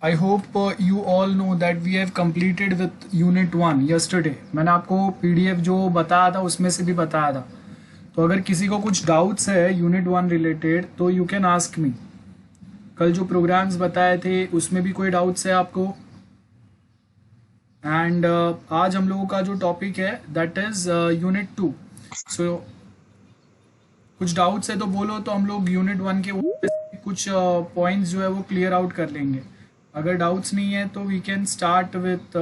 I hope you all know that we have completed with Unit 1 yesterday. मैंने आपको PDF जो बताया था उसमें से भी बताया था. तो अगर किसी को कुछ डाउट्स है Unit 1 रिलेटेड तो यू कैन आस्क मी. कल जो प्रोग्राम्स बताए थे उसमें भी कोई डाउट्स है आपको? एंड आज हम लोगों का जो टॉपिक है दैट इज Unit 2. सो कुछ डाउट्स है तो बोलो, तो हम लोग Unit 1 के कुछ पॉइंट्स जो है वो क्लियर आउट कर लेंगे. अगर डाउट्स नहीं है तो we can start with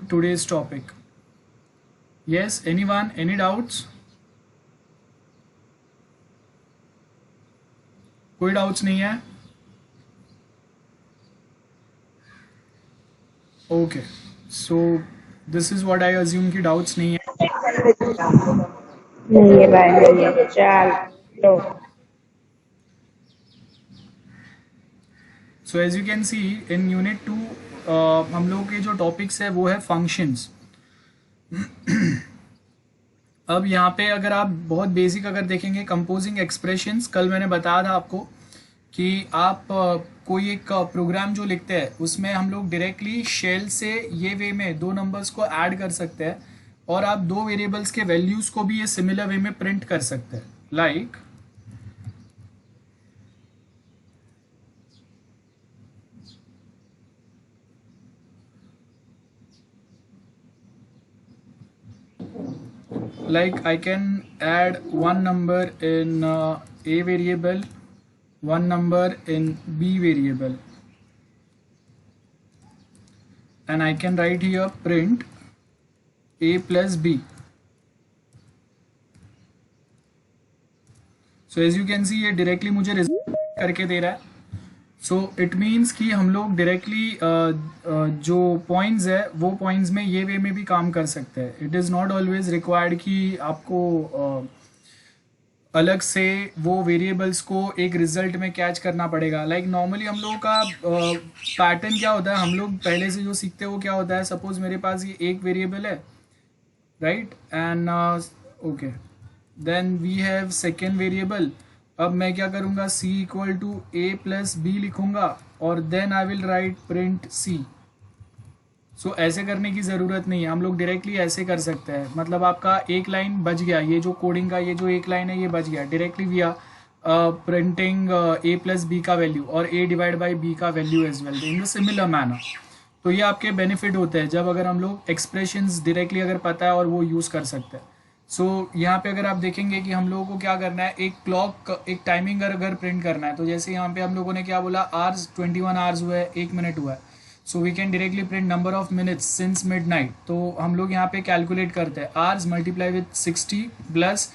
today's topic. Yes, anyone, any doubts? कोई डाउट्स नहीं है? Okay, so this is what I assume कि डाउट्स नहीं है. नहीं है भाई, नहीं है. चलो. So as you can see in unit 2 हम लोग के जो टॉपिक्स है वो है फंक्शंस. अब यहाँ पे अगर आप बहुत बेसिक अगर देखेंगे कंपोजिंग एक्सप्रेशंस, कल मैंने बताया था आपको कि आप कोई एक प्रोग्राम जो लिखते हैं उसमें हम लोग डायरेक्टली शेल से ये वे में दो नंबर्स को ऐड कर सकते हैं और आप दो वेरिएबल्स के वैल्यूज को भी ये सिमिलर वे में प्रिंट कर सकते हैं. Like I can add one number in a variable, one number in b variable, and I can write here print a plus b. So as you can see ये directly मुझे result करके दे रहा है. So it means कि हम लोग directly जो points है वो पॉइंट्स में ये वे में भी काम कर सकते हैं. It is not always required कि आपको अलग से वो वेरिएबल्स को एक रिजल्ट में कैच करना पड़ेगा. लाइक नॉर्मली हम लोगों का पैटर्न क्या होता है, हम लोग पहले से जो सीखते हैं वो क्या होता है. सपोज मेरे पास ये एक वेरिएबल है, right, and okay, then we have second variable. अब मैं क्या करूँगा, c equal to a plus b लिखूँगा और then I will write print c. So ऐसे करने की ज़रूरत नहीं है, हम लोग डायरेक्टली ऐसे कर सकते हैं. मतलब आपका एक लाइन बच गया, ये जो कोडिंग का ये जो एक लाइन है ये बच गया directly we are printing a plus b का वैल्यू और a डिवाइड बाई b का value as well in the similar manner. तो ये आपके बेनिफिट होते हैं जब अगर हम लोग एक्सप्रेशंस डायरेक्टली अगर पता है और वो यूज़ कर सकते हैं. सो यहाँ पे अगर आप देखेंगे कि हम लोगों को क्या करना है, एक क्लॉक एक टाइमिंग अगर प्रिंट करना है तो जैसे यहाँ पे हम लोगों ने क्या बोला, आवर्स 21 आवर्स हुआ है, 1 मिनट हुआ है. So we can directly print number of minutes since midnight. तो हम लोग यहाँ पे कैलकुलेट करते हैं आवर्स मल्टीप्लाई विथ 60 प्लस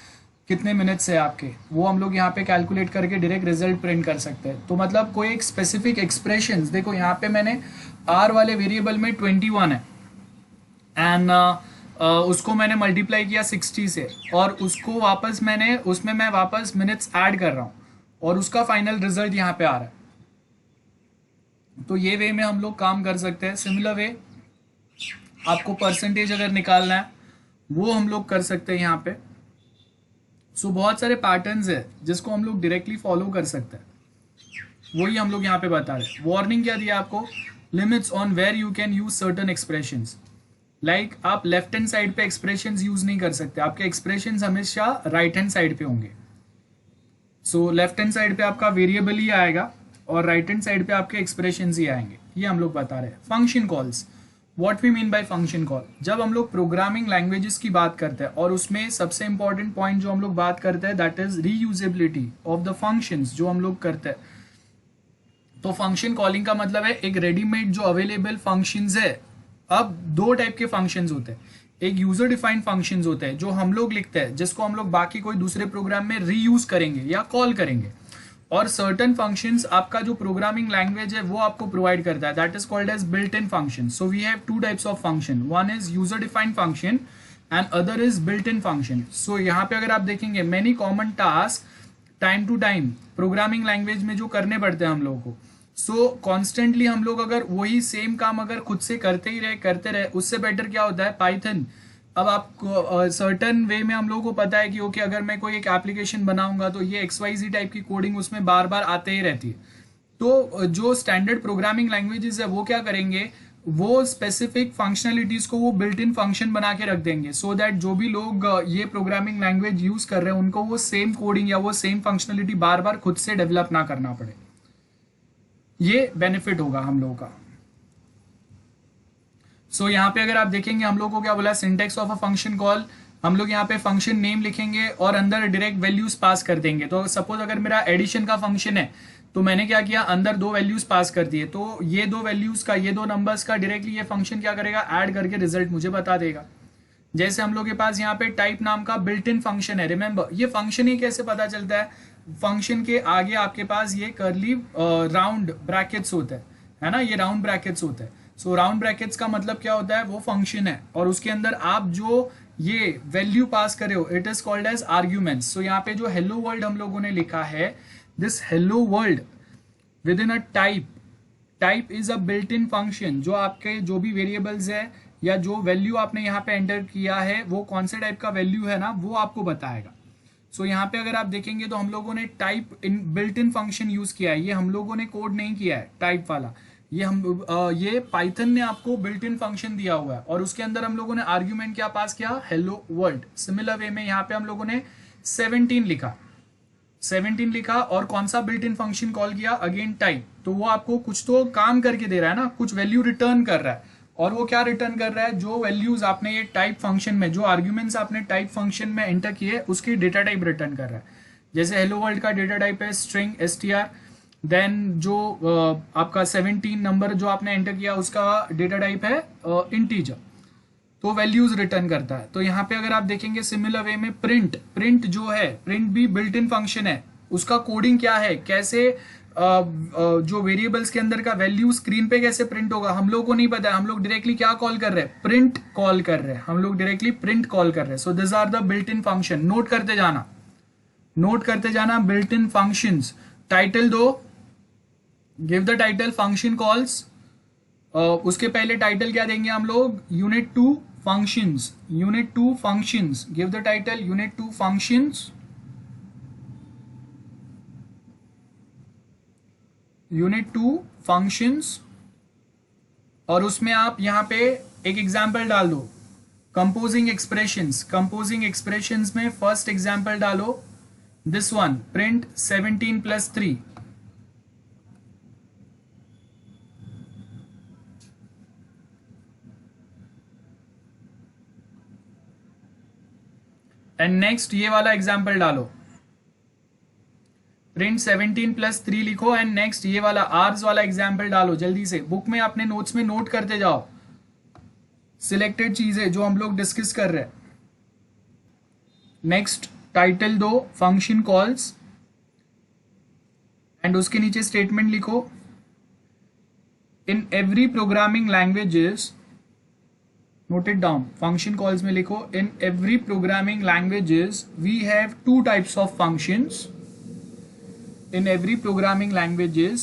कितने मिनट्स है आपके, वो हम लोग यहाँ पे कैलकुलेट करके डायरेक्ट रिजल्ट प्रिंट कर सकते हैं. तो मतलब कोई एक स्पेसिफिक एक्सप्रेशन, देखो यहाँ पे मैंने आर वाले वेरिएबल में 21 है एंड उसको मैंने मल्टीप्लाई किया 60 से और उसको वापस मैंने उसमें मैं वापस मिनट्स ऐड कर रहा हूँ और उसका फाइनल रिजल्ट यहाँ पे आ रहा है. तो ये वे में हम लोग काम कर सकते हैं. सिमिलर वे आपको परसेंटेज अगर निकालना है वो हम लोग कर सकते हैं यहाँ पे. सो बहुत सारे पैटर्न्स है जिसको हम लोग डायरेक्टली फॉलो कर सकते हैं, वही हम लोग यहाँ पे बता रहे हैं. वार्निंग क्या दिया आपको, limits on where you can use certain expressions. Like आप लेफ्ट हैंड साइड पे एक्सप्रेशंस यूज नहीं कर सकते, आपके एक्सप्रेशंस हमेशा राइट हैंड साइड पे होंगे. सो लेफ्ट हैंड साइड पे आपका वेरिएबल ही आएगा और राइट हैंड साइड पे आपके एक्सप्रेशंस ही आएंगे. ये हम लोग बता रहे हैं. Function calls, what we mean by function call. जब हम लोग प्रोग्रामिंग लैंग्वेजेस की बात करते हैं और उसमें सबसे इंपॉर्टेंट पॉइंट जो हम लोग बात करते हैं that is reusability of the functions जो हम लोग करते हैं. तो फंक्शन कॉलिंग का मतलब है एक रेडीमेड जो अवेलेबल फंक्शंस है. अब दो टाइप के फंक्शंस होते हैं, एक यूजर डिफाइंड फंक्शंस होते हैं जो हम लोग लिखते हैं जिसको हम लोग बाकी कोई दूसरे प्रोग्राम में रीयूज करेंगे या कॉल करेंगे, और सर्टन फंक्शंस आपका जो प्रोग्रामिंग लैंग्वेज है वो आपको प्रोवाइड करता है, that is called as built in function. So we have two types of function, one is user defined function and other is built in function. So यहाँ पे अगर आप देखेंगे many common task time to time programming language में जो करने पड़ते हैं हम लोगों को. सो कॉन्स्टेंटली हम लोग अगर वही सेम काम अगर खुद से करते रहे, उससे बेटर क्या होता है, पाइथन अब आपको सर्टन वे में हम लोगों को पता है कि ओके अगर मैं कोई एक एप्लीकेशन बनाऊंगा तो ये XYZ टाइप की कोडिंग उसमें बार बार आते ही रहती है। तो जो स्टैंडर्ड प्रोग्रामिंग लैंग्वेजेस है वो क्या करेंगे, वो स्पेसिफिक फंक्शनलिटीज को वो बिल्ट इन फंक्शन बना के रख देंगे, सो दैट जो भी लोग ये प्रोग्रामिंग लैंग्वेज यूज कर रहे हैं उनको वो सेम कोडिंग या वो सेम फंक्शनलिटी बार बार खुद से डेवलप ना करना पड़े। ये बेनिफिट होगा हम लोगों का। सो यहाँ पे अगर आप देखेंगे हम लोग को क्या बोला, syntax of a function call, हम लोग यहाँ पे फंक्शन नेम लिखेंगे और अंदर डायरेक्ट वैल्यूज पास कर देंगे। तो सपोज अगर मेरा एडिशन का फंक्शन है तो मैंने क्या किया, अंदर दो वैल्यूज पास कर दिए, तो ये दो वैल्यूज का, ये दो नंबर्स का डायरेक्टली ये फंक्शन क्या करेगा, ऐड करके रिजल्ट मुझे बता देगा। जैसे हम लोग के पास यहाँ पे टाइप नाम का बिल्ट इन फंक्शन है, रिमेंबर ये फंक्शन ही कैसे पता चलता है, फंक्शन के आगे आपके पास ये करली राउंड ब्रैकेट्स होता है ना, ये राउंड ब्रैकेट्स होता है। सो राउंड ब्रैकेट्स का मतलब क्या होता है, वो फंक्शन है और उसके अंदर आप जो ये वैल्यू पास करे हो it is called as arguments. So यहाँ पे जो हेलो वर्ल्ड हम लोगों ने लिखा है, this hello world with in a type is a built in function, जो आपके जो भी वेरिएबल्स है या जो वैल्यू आपने यहाँ पे एंटर किया है वो कौन से टाइप का वैल्यू है ना, वो आपको बताएगा। सो यहाँ पे अगर आप देखेंगे तो हम लोगों ने type in built in function use किया है, ये हम लोगों ने कोड नहीं किया है टाइप वाला, ये पाइथन ने आपको बिल्ट इन फंक्शन दिया हुआ है और उसके अंदर हम लोगों ने आर्ग्यूमेंट क्या पास किया, हेलो वर्ल्ड। सिमिलर वे में यहाँ पे हम लोगों ने 17 लिखा और कौन सा बिल्ट इन फंक्शन कॉल किया, अगेन टाइप। तो वो आपको कुछ तो काम करके दे रहा है ना, कुछ वैल्यू रिटर्न कर रहा है, और वो क्या रिटर्न कर रहा है, जो वैल्यूज आपने ये टाइप फंक्शन में, जो आर्ग्यूमेंट्स आपने टाइप फंक्शन में एंटर किए उसकी डेटा टाइप रिटर्न कर रहा है। जैसे हेलो वर्ल्ड का डेटा टाइप है स्ट्रिंग str, देन जो आपका 17 नंबर जो आपने एंटर किया उसका डेटा टाइप है इंटीजर, तो वैल्यूज रिटर्न करता है। तो यहाँ पे अगर आप देखेंगे सिमिलर वे में प्रिंट जो है, प्रिंट भी बिल्ट इन फंक्शन है, उसका कोडिंग क्या है, कैसे जो वेरिएबल्स के अंदर का वैल्यू स्क्रीन पे कैसे प्रिंट होगा हम लोग को नहीं पता है, हम लोग डायरेक्टली क्या कॉल कर रहे हैं, प्रिंट कॉल कर रहे हैं, हम लोग डायरेक्टली प्रिंट कॉल कर रहे हैं। So this are the built in function, note करते जाना बिल्ट इन फंक्शंस। टाइटल दो, give the title function calls, उसके पहले टाइटल क्या देंगे हम लोग, unit 2 functions, give the title unit 2 functions, unit 2 functions, और उसमें आप यहाँ पे एक एग्जाम्पल डाल दो, कंपोजिंग एक्सप्रेशंस में फर्स्ट एग्जाम्पल डालो, this one print 17+3, and next ये वाला एग्जाम्पल डालो, प्रिंट 17+3 लिखो, एंड नेक्स्ट ये वाला आर्स वाला एग्जाम्पल डालो। जल्दी से बुक में अपने नोट्स में नोट करते जाओ सिलेक्टेड चीजें जो हम लोग डिस्कस कर रहे हैं। नेक्स्ट टाइटल दो फंक्शन कॉल्स, एंड उसके नीचे स्टेटमेंट लिखो, in every programming languages, note it down, function calls में लिखो, in every programming languages we have 2 types of functions, in every programming languages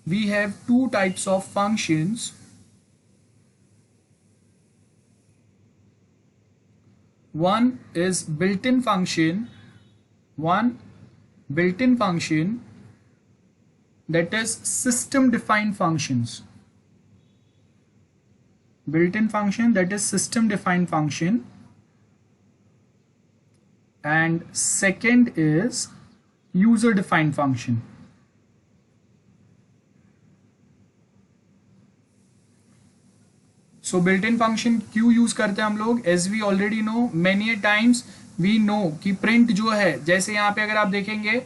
we have 2 types of functions. One is built-in function, that is system defined functions, built-in function that is system defined function, and second is user defined function. So built in function क्यों use करते हैं हम लोग, as we already know many times we know कि print जो है, जैसे यहाँ पे अगर आप देखेंगे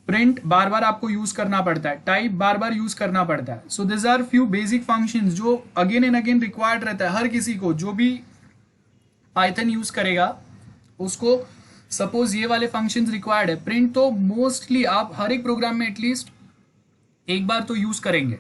प्रिंट बार बार आपको यूज करना पड़ता है, टाइप बार बार यूज करना पड़ता है। So this are few basic functions जो अगेन एंड अगेन रिक्वायर्ड रहता है हर किसी को, जो भी पाइथन यूज करेगा उसको सपोज ये वाले फंक्शंस रिक्वायर्ड है। प्रिंट तो मोस्टली आप हर एक प्रोग्राम में एटलीस्ट एक बार तो यूज करेंगे,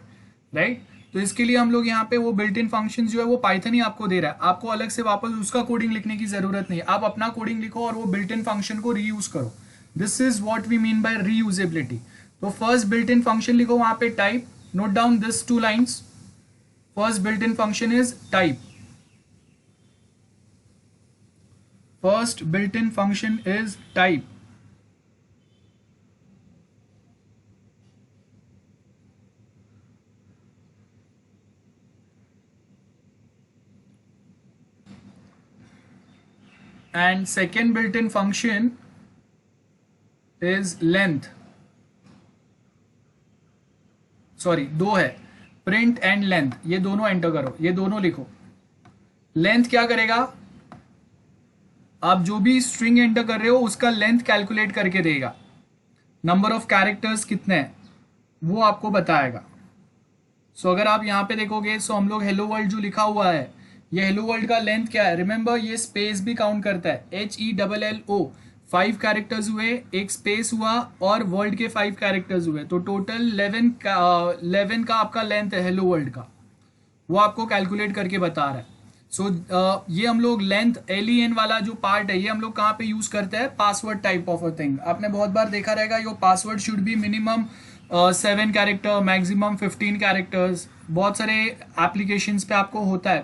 राइट। तो इसके लिए हम लोग यहाँ पे वो बिल्ट इन फंक्शंस जो है वो पाइथन ही आपको दे रहा है, आपको अलग से वापस उसका कोडिंग लिखने की जरूरत नहीं है, आप अपना कोडिंग लिखो और वो बिल्ट इन फंक्शन को रीयूज करो। This is what we mean by reusability. तो फर्स्ट बिल्ट इन फंक्शन लिखो, वहां पे type, note down this 2 lines, first built in function is type, first built-in function is type. And second built-in function is length. Sorry, दो है, print and length, ये दोनों enter करो, ये दोनों लिखो। लेंथ क्या करेगा, आप जो भी स्ट्रिंग एंटर कर रहे हो उसका लेंथ कैलकुलेट करके देगा, नंबर ऑफ कैरेक्टर्स कितने हैं वो आपको बताएगा। सो अगर आप यहाँ पे देखोगे, सो हम लोग हेलो वर्ल्ड जो लिखा हुआ है, ये हेलो वर्ल्ड का लेंथ क्या है, रिमेंबर ये स्पेस भी काउंट करता है, HELLO, 5 कैरेक्टर्स हुए, एक स्पेस हुआ और वर्ल्ड के 5 कैरेक्टर्स हुए, तो टोटल 11 का आपका लेंथ है हेलो वर्ल्ड का, वो आपको कैलकुलेट करके बता रहा है। सो ये हम लोग लेंथ LEN वाला जो पार्ट है, ये हम लोग कहाँ पे यूज करते हैं, password type of a thing. आपने बहुत बार देखा रहेगा, your password should be minimum 7 character, maximum 15 characters. बहुत सारे एप्लीकेशंस पे आपको होता है,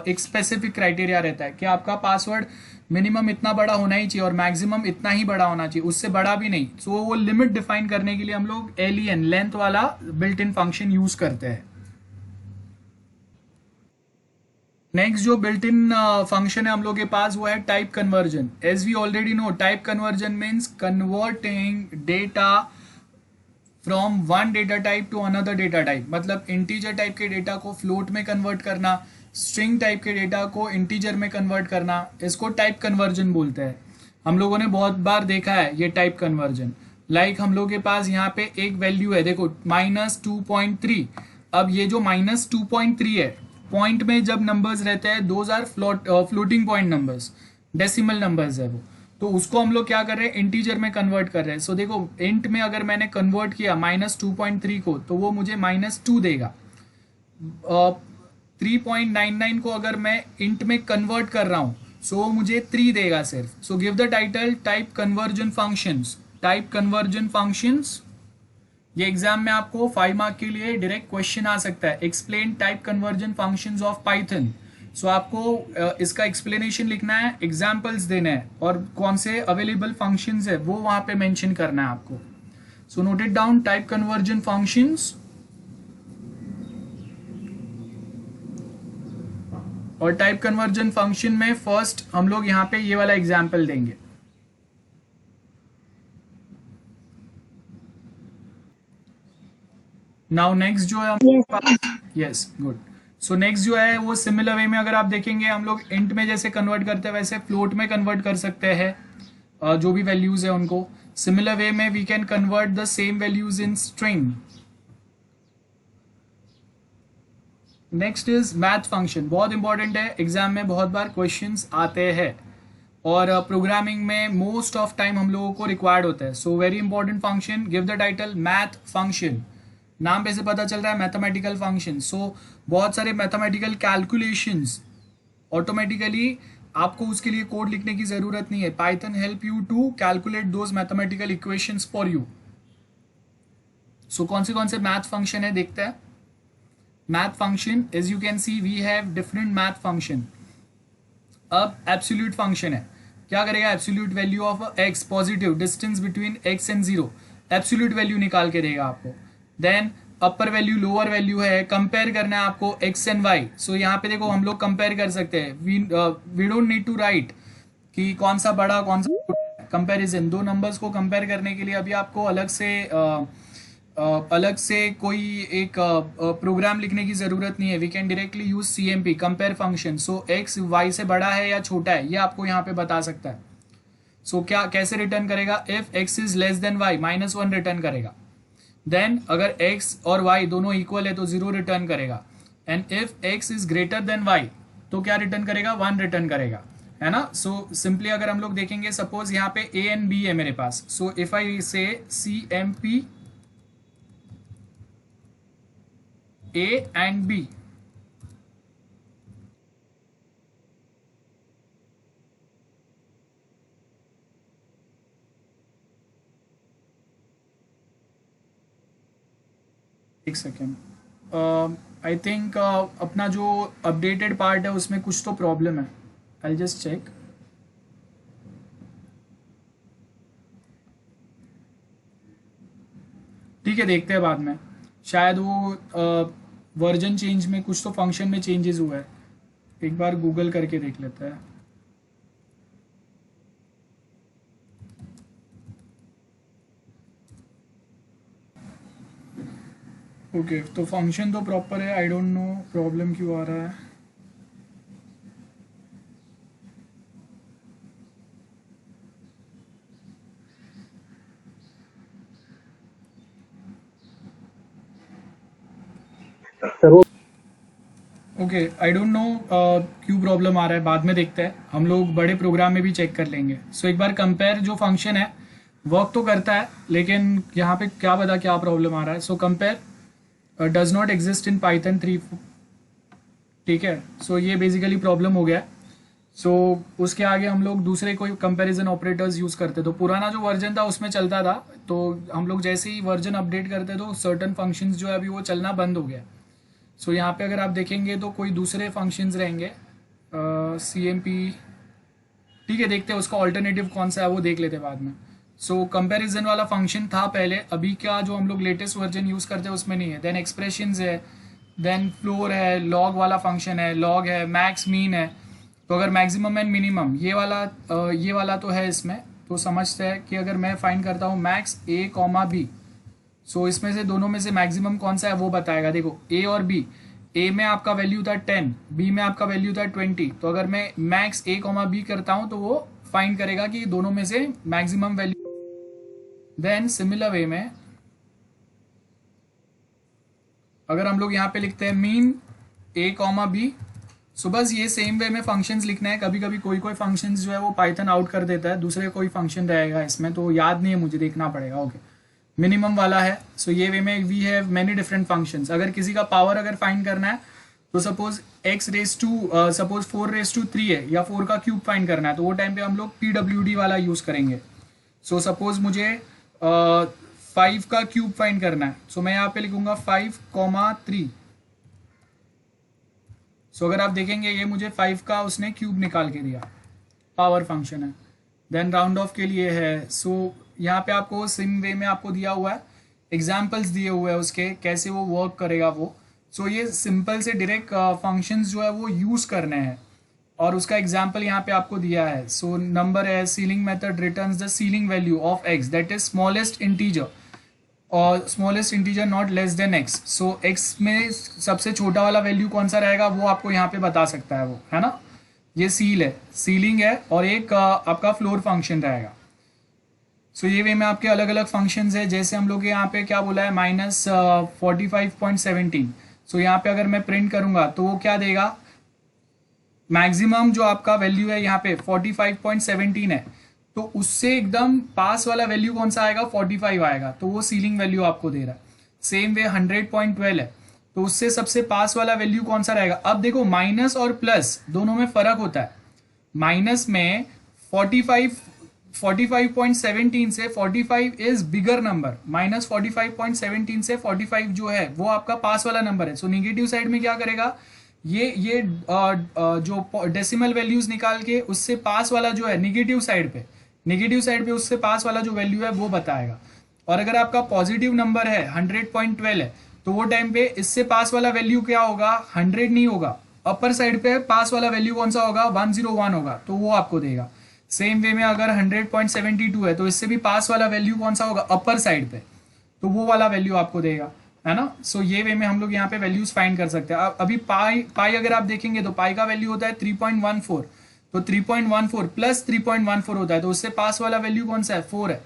एक स्पेसिफिक क्राइटेरिया रहता है कि आपका पासवर्ड मिनिमम इतना बड़ा होना ही चाहिए और मैक्सिमम इतना ही बड़ा होना चाहिए, उससे बड़ा भी नहीं। सो वो लिमिट डिफाइन करने के लिए हम लोग LEN, लेंथ वाला बिल्ट इन फंक्शन यूज करते हैं। नेक्स्ट जो बिल्ट इन फंक्शन है हम लोग के पास, वो है type conversion. As we already know, type conversion means converting data from one data type to another data type. मतलब इंटीजर टाइप के डेटा को फ्लोट में कन्वर्ट करना, स्ट्रिंग टाइप के डेटा को इंटीजर में कन्वर्ट करना, इसको टाइप कन्वर्जन बोलते हैं। हम लोगों ने बहुत बार देखा है ये टाइप कन्वर्जन। लाइक हम लोग के पास यहाँ पे एक वैल्यू है, देखो -2.3। अब ये जो -2.3 है, पॉइंट में जब नंबर्स रहते हैं, those are floating point numbers, decimal numbers है वो, तो उसको हम लोग क्या कर रहे हैं, इंटीजर में कन्वर्ट कर रहे हैं। सो देखो, इंट में अगर मैंने कन्वर्ट किया -2.3 को, तो वो मुझे -2 देगा। 3.99 को अगर मैं इंट में कन्वर्ट कर रहा हूं, सो मुझे 3 देगा सिर्फ। So give the title type conversion functions. Type conversion functions, ये एग्जाम में आपको 5 मार्क के लिए डायरेक्ट क्वेश्चन आ सकता है। Explain type conversion functions of Python. So आपको इसका एक्सप्लेनेशन लिखना है, एग्जाम्पल्स देना है, और कौन से अवेलेबल फंक्शंस है वो वहां पे मेंशन करना है आपको। So note it down, type conversion functions. और टाइप कन्वर्जन फंक्शन में फर्स्ट हम लोग यहाँ पे ये वाला एग्जाम्पल देंगे। नाउ नेक्स्ट जो है यस गुड। सो नेक्स्ट जो है वो सिमिलर वे में अगर आप देखेंगे, हम लोग इंट में जैसे कन्वर्ट करते हैं वैसे फ्लोट में कन्वर्ट कर सकते हैं जो भी वैल्यूज है उनको। सिमिलर वे में we can convert the same values in string. Next is math function, बहुत इंपॉर्टेंट है, एग्जाम में बहुत बार क्वेश्चंस आते हैं और प्रोग्रामिंग में मोस्ट ऑफ टाइम हम लोगों को रिक्वायर्ड होता है। So very important function, give the title math function. नाम पे से पता चल रहा है मैथमेटिकल फंक्शन। सो बहुत सारे मैथमेटिकल कैलकुलेशंस ऑटोमेटिकली, आपको उसके लिए कोड लिखने की जरूरत नहीं है। Python help you to calculate those mathematical equations for you. So कौन से मैथ फंक्शन है देखते हैं। Math function, as you can see we have different math function. अब एब्सोल्यूट फंक्शन है, क्या करेगा, absolute value of x, positive distance between x and 0, absolute value निकाल के देगा आपको। Then upper value, lower value है, कंपेयर करना है आपको एक्स एंड वाई। सो यहाँ पे देखो हम लोग कंपेयर कर सकते हैं, we don't need to write कि कौन सा बड़ा कौन सा, कंपेरिजन, दो नंबर्स को कंपेयर करने के लिए अभी आपको अलग से कोई एक प्रोग्राम लिखने की जरूरत नहीं है। We can directly use CMP, compare function. So x y से बड़ा है या छोटा है, ये आपको यहाँ पे बता सकता है। सो क्या कैसे रिटर्न करेगा, if x is less than y, -1 return करेगा। देन अगर x और y दोनों इक्वल है तो 0 रिटर्न करेगा। And if x is greater than y तो क्या रिटर्न करेगा, 1 रिटर्न करेगा, है ना। सो सिंपली अगर हम लोग देखेंगे, सपोज यहाँ पे a एंड b है मेरे पास। सो इफ आई से CMP A and B, एक सेकेंड, आई थिंक अपना जो अपडेटेड पार्ट है उसमें कुछ तो प्रॉब्लम है, आई जस्ट चेक। ठीक है, देखते हैं बाद में, शायद वो वर्जन चेंज में कुछ तो फंक्शन में चेंजेस हुआ है। एक बार गूगल करके देख लेते हैं। ओके तो फंक्शन तो प्रॉपर है, आई डोंट नो प्रॉब्लम क्यों आ रहा है। ओके आई डोंट नो क्यों प्रॉब्लम आ रहा है, बाद में देखते हैं, हम लोग बड़े प्रोग्राम में भी चेक कर लेंगे। सो एक बार कंपेयर जो फंक्शन है वर्क तो करता है, लेकिन यहाँ पे क्या पता क्या प्रॉब्लम आ रहा है। So compare does not exist in Python 3, ठीक है। सो ये बेसिकली प्रॉब्लम हो गया। सो उसके आगे हम लोग दूसरे कोई कंपैरिजन ऑपरेटर्स यूज़ करते, तो पुराना जो वर्जन था उसमें चलता था, तो हम लोग जैसे ही वर्जन अपडेट करते तो सर्टन फंक्शंस जो है अभी वो चलना बंद हो गया। सो यहाँ पे अगर आप देखेंगे तो कोई दूसरे फंक्शंस रहेंगे, CMP, ठीक है, देखते हैं उसका ऑल्टरनेटिव कौन सा है, वो देख लेते हैं बाद में। सो कंपैरिजन वाला फंक्शन था पहले, अभी क्या जो हम लोग लेटेस्ट वर्जन यूज़ करते हैं उसमें नहीं है। देन एक्सप्रेशंस है, देन फ्लोर है, लॉग वाला फंक्शन है, लॉग है, मैक्स मीन है। तो अगर मैक्सिमम एंड मिनिमम ये वाला तो है इसमें, तो समझते हैं कि अगर मैं फाइंड करता हूँ मैक्स A, B, सो इसमें से दोनों में से मैक्सिमम कौन सा है वो बताएगा। देखो A और B, A में आपका वैल्यू था 10, B में आपका वैल्यू था 20, तो अगर मैं मैक्स A, B करता हूँ तो वो फाइंड करेगा कि दोनों में से maximum value. Then similar way में अगर हम लोग यहाँ पे लिखते हैं मीन A, B, सो बस ये सेम वे में फंक्शंस लिखना है। कभी कभी कोई फंक्शंस जो है वो पाइथन आउट कर देता है, दूसरे कोई फंक्शन रहेगा इसमें, तो याद नहीं है मुझे, देखना पड़ेगा। ओके मिनिमम वाला है, सो ये वे में we have many different functions. अगर किसी का पावर अगर फाइंड करना है तो सपोज सपोज 4⁻³ है या 4 का क्यूब फाइंड करना है, तो वो टाइम पे हम लोग PWD वाला यूज करेंगे। सो सपोज मुझे 5 का क्यूब फाइंड करना है, सो मैं यहाँ पे लिखूंगा 5,3। सो अगर आप देखेंगे ये मुझे 5 का उसने क्यूब निकाल के दिया, पावर फंक्शन है। देन राउंड ऑफ के लिए है, सो यहाँ पे आपको सिम वे में आपको दिया हुआ है, एग्जाम्पल्स दिए हुए हैं उसके कैसे वो वर्क करेगा वो। सो ये सिंपल से डायरेक्ट फंक्शंस जो है वो यूज करने हैं, और उसका एग्जाम्पल यहाँ पे आपको दिया है। सो नंबर है, ceiling method returns the ceiling value of x that is smallest integer, और smallest integer not less than x। So x में सबसे छोटा वाला वैल्यू कौन सा रहेगा वो आपको यहाँ पे बता सकता है वो, है ना। ये सीलिंग है, और एक आपका फ्लोर फंक्शन रहेगा। सो ये वे में आपके अलग अलग फंक्शंस है, जैसे हम लोग यहाँ पे क्या बोला है -45.17। सो यहाँ पे अगर मैं प्रिंट करूंगा तो वो क्या देगा, मैक्सिमम जो आपका वैल्यू है यहाँ पे 45.17 है, तो उससे एकदम पास वाला वैल्यू कौन सा आएगा, 45 आएगा, तो वो सीलिंग वैल्यू आपको दे रहा है। सेम वे 100.12 है, तो उससे सबसे पास वाला वैल्यू कौन सा रहेगा। अब देखो माइनस और प्लस दोनों में फर्क होता है। माइनस में 45.17 से 45 इज बिगर नंबर, -45.17 से 45 जो है वो आपका पास वाला नंबर है। सो निगेटिव साइड में क्या करेगा, ये जो डेसिमल वैल्यूज निकाल के उससे पास वाला जो है निगेटिव साइड पे उससे पास वाला जो वैल्यू है वो बताएगा। और अगर आपका पॉजिटिव नंबर है 100.12 है, तो वो टाइम पे इससे पास वाला वैल्यू क्या होगा, 100 नहीं होगा, अपर साइड पे पास वाला वैल्यू कौन सा होगा, 101 होगा, तो वो आपको देगा। सेम वे में अगर 100.72 है, तो इससे भी पास वाला वैल्यू कौन सा होगा, अपर साइड पे, तो वो वाला वैल्यू आपको देगा, है ना। सो ये वे में हम लोग यहाँ पे वैल्यूज फाइंड कर सकते हैं। अभी पाई अगर आप देखेंगे तो पाई का वैल्यू होता है 3.14, तो 3.14 प्लस 3.14 होता है, तो उससे पास वाला वैल्यू कौन सा है, 4 है,